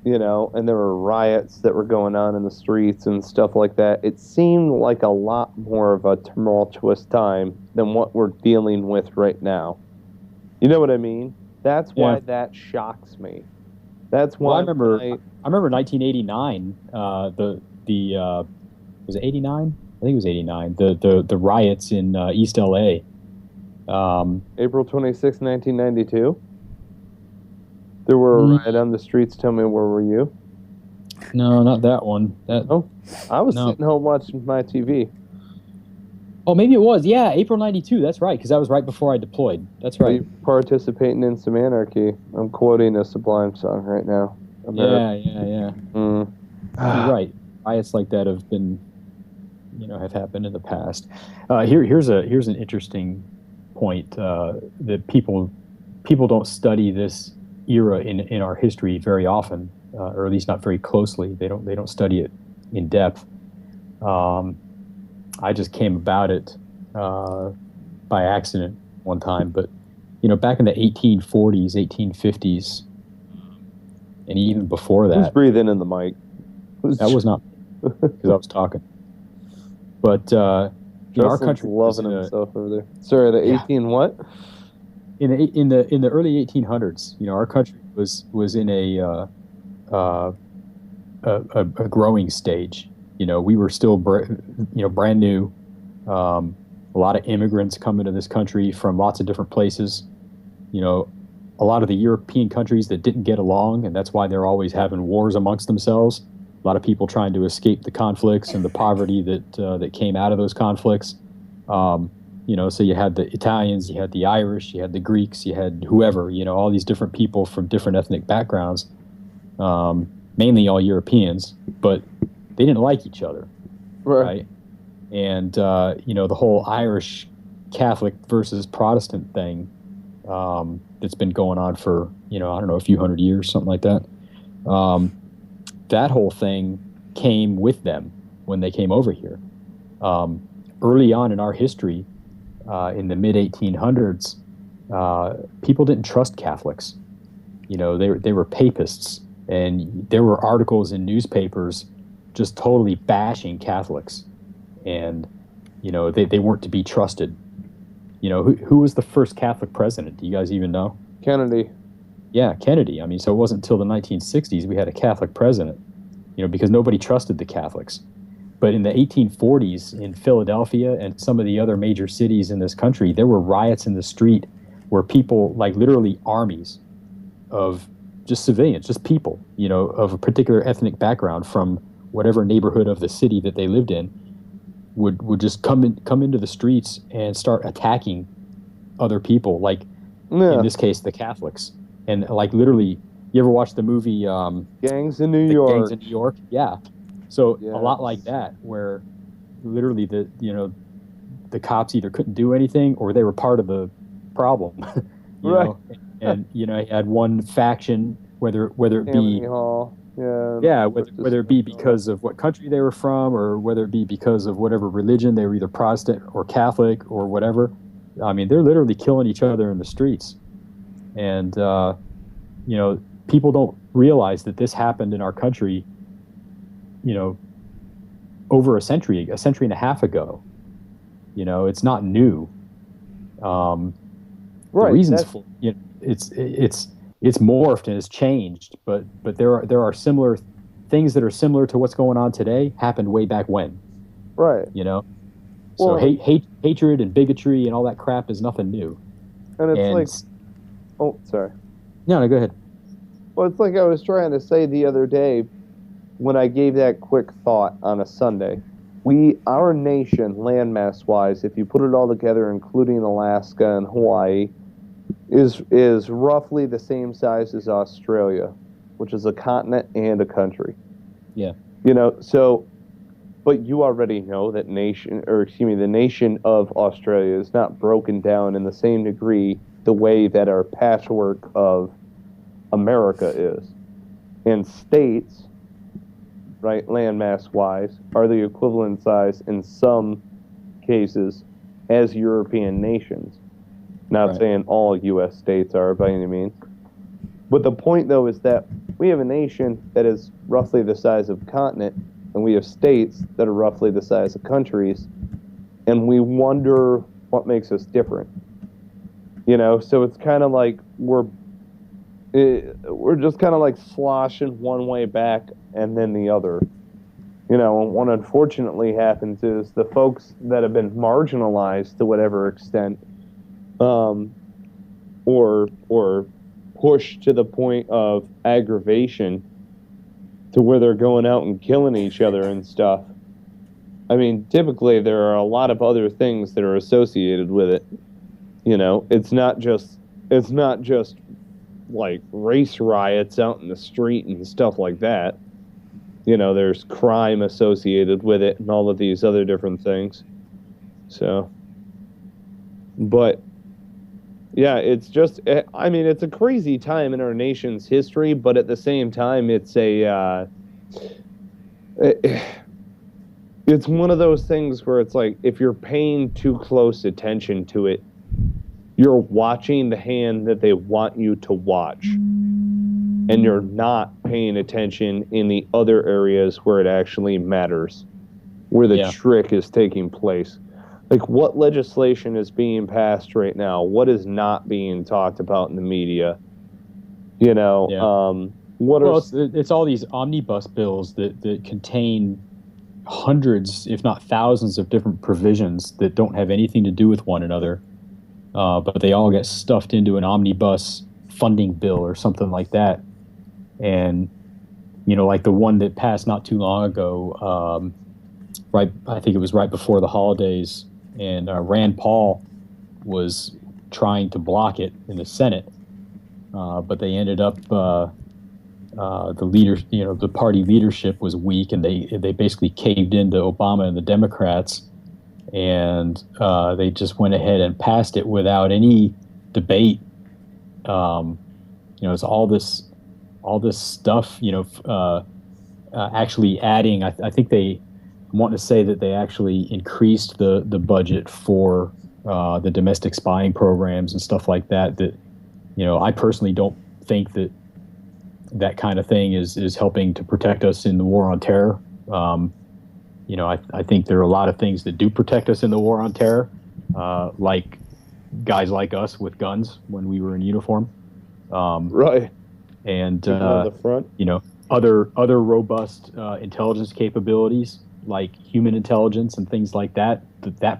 you know, and there were riots that were going on in the streets and stuff like that, it seemed like a lot more of a tumultuous time than what we're dealing with right now. You know what I mean? That's why Yeah. that shocks me. That's why Well, I remember I 1989. The was it 89? think it was 89. The riots in East LA. April 26, 1992. There were a riot on the streets. Tell me, where were you? No, not that one. Oh, I was sitting home watching my TV. Oh, maybe it was. Yeah, April 92. That's right, because that was right before I deployed. That's right. Are you participating in some anarchy? I'm quoting a Sublime song right now. Yeah. Mm. You're right. Riots like that have been, have happened in the past. Here's an interesting point that people don't study this era in our history very often, or at least not very closely. They don't study it in depth. I just came about it by accident one time, but back in the 1840s, 1850s, and even before that. Who's breathing in the mic? That was not because I was talking. But our country loving himself over there. Sorry, the 18 what? In the early 1800s, our country was in a growing stage. We were still brand new. A lot of immigrants coming to this country from lots of different places. A lot of the European countries that didn't get along, and that's why they're always having wars amongst themselves. A lot of people trying to escape the conflicts and the poverty that came out of those conflicts. So you had the Italians, you had the Irish, you had the Greeks, you had whoever, all these different people from different ethnic backgrounds, mainly all Europeans, but they didn't like each other, right? And, the whole Irish Catholic versus Protestant thing that's been going on for, I don't know, a few hundred years, something like that. That whole thing came with them when they came over here. Early on in our history, in the mid-1800s, people didn't trust Catholics. They were papists, and there were articles in newspapers just totally bashing Catholics, and they weren't to be trusted. Who was the first Catholic president? Do you guys even know? Kennedy. Yeah, Kennedy. I mean, so it wasn't until the 1960s we had a Catholic president, because nobody trusted the Catholics. But in the 1840s in Philadelphia and some of the other major cities in this country, there were riots in the street where people, like literally armies of just civilians, just people, of a particular ethnic background from whatever neighborhood of the city that they lived in, would just come into the streets and start attacking other people, like in this case the Catholics. And like literally, you ever watch the movie Gangs in New York? Gangs in New York, yeah. So a lot like that, where literally the cops either couldn't do anything or they were part of the problem, you know. And you had one faction, whether it be whether it be because of what country they were from, or whether it be because of whatever religion they were, either Protestant or Catholic or whatever. I mean, they're literally killing each other in the streets, and people don't realize that this happened in our country, over a century and a half ago. It's not new. The reasons for it's morphed and it's changed, but there are similar things that are similar to what's going on today happened way back when. Right. So hatred and bigotry and all that crap is nothing new. And it's oh, sorry. No, go ahead. Well, it's like I was trying to say the other day when I gave that quick thought on a Sunday. Our nation, landmass-wise, if you put it all together, including Alaska and Hawaii, is roughly the same size as Australia, which is a continent and a country. Yeah. But you already know that the nation of Australia is not broken down in the same degree the way that our patchwork of America is. And states, right, landmass-wise, are the equivalent size in some cases as European nations. Not saying all U.S. states are by any means. But the point, though, is that we have a nation that is roughly the size of a continent, and we have states that are roughly the size of countries, and we wonder what makes us different. So it's kind of like we're just kind of like sloshing one way back and then the other. You know, what unfortunately happens is the folks that have been marginalized to whatever extent, or pushed to the point of aggravation to where they're going out and killing each other and stuff. I mean, typically there are a lot of other things that are associated with it. You know, it's not just like race riots out in the street and stuff like that. You know, there's crime associated with it and all of these other different things. So, but yeah, it's just, I mean, it's a crazy time in our nation's history, but at the same time, it's it's one of those things where it's like, if you're paying too close attention to it, you're watching the hand that they want you to watch. And you're not paying attention in the other areas where it actually matters, where the trick is taking place. Like, what legislation is being passed right now? What is not being talked about in the media? You know, it's all these omnibus bills that contain hundreds, if not thousands, of different provisions that don't have anything to do with one another, but they all get stuffed into an omnibus funding bill or something like that. And, you know, like the one that passed not too long ago, I think it was right before the holidays, and Rand Paul was trying to block it in the Senate, but they ended up the party leadership was weak, and they basically caved into Obama and the Democrats, and they just went ahead and passed it without any debate. It's all this stuff. Actually adding. I think they want to say that they actually increased the budget for the domestic spying programs and stuff like that. That, I personally don't think that kind of thing is helping to protect us in the war on terror. I think there are a lot of things that do protect us in the war on terror, like guys like us with guns when we were in uniform. Right. And, on the front. Other robust intelligence capabilities like human intelligence and things like that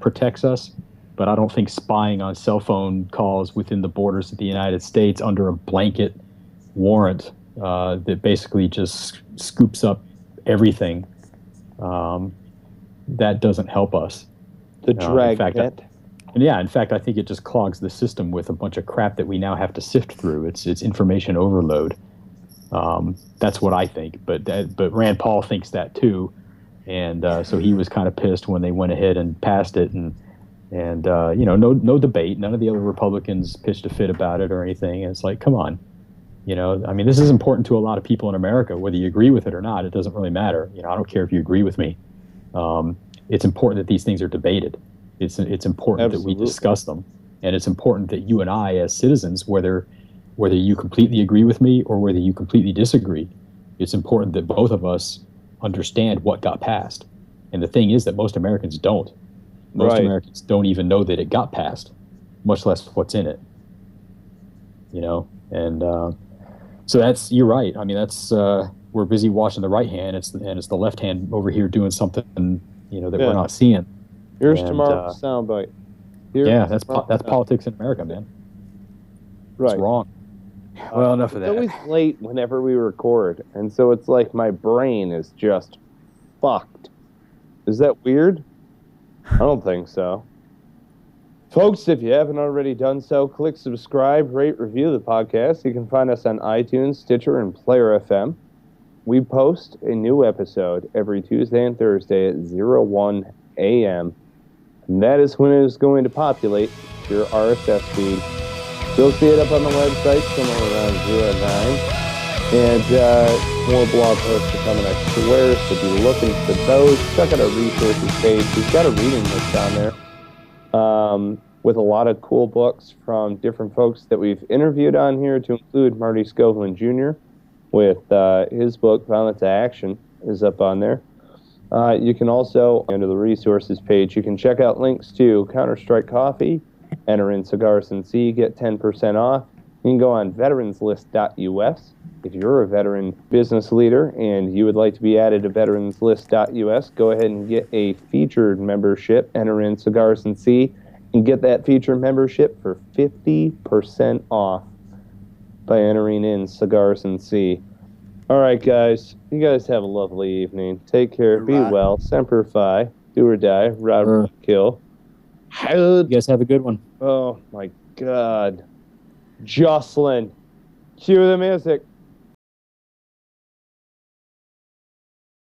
protects us. But I don't think spying on cell phone calls within the borders of the United States under a blanket warrant that basically just scoops up everything, that doesn't help us. The dragnet. In fact, I think it just clogs the system with a bunch of crap that we now have to sift through. It's information overload. That's what I think. But Rand Paul thinks that too, and so he was kind of pissed when they went ahead and passed it, and no debate. None of the other Republicans pitched a fit about it or anything. And it's like, come on. This is important to a lot of people in America, whether you agree with it or not. It doesn't really matter. I don't care if you agree with me. It's important that these things are debated. It's important Absolutely. that we discuss them, and it's important that you and I, as citizens, whether you completely agree with me or whether you completely disagree, it's important that both of us understand what got passed. And the thing is that most Americans don't. Most Americans don't even know that it got passed, much less what's in it. And so you're right. That's we're busy watching the right hand. It's the left hand over here doing something that we're not seeing. Here's tomorrow's soundbite. That's politics in America, man. Right. It's wrong. Well, enough of that. It's always late whenever we record, and so it's like my brain is just fucked. Is that weird? I don't think so. Folks, if you haven't already done so, click subscribe, rate, review the podcast. You can find us on iTunes, Stitcher, and Player FM. We post a new episode every Tuesday and Thursday at 01 a.m. And that is when it is going to populate your RSS feed. You'll see it up on the website somewhere around 09. And more blog posts are coming, I swear. So be looking for those. Check out our resources page. We've got a reading list on there with a lot of cool books from different folks that we've interviewed on here, to include Marty Scoveland Jr. with his book, Violent to Action, is up on there. You can also, under the resources page, you can check out links to Counter-Strike Coffee. Enter in Cigars and Sea, get 10% off. You can go on veteranslist.us. if you're a veteran business leader and you would like to be added to veteranslist.us, go ahead and get a featured membership. Enter in Cigars and Sea and get that featured membership for 50% off by entering in Cigars and Sea. All right, guys. You guys have a lovely evening. Take care. Be well. Semper Fi. Do or die. Rod or kill. You guys have a good one. Oh, my God. Jocelyn. Cue the music.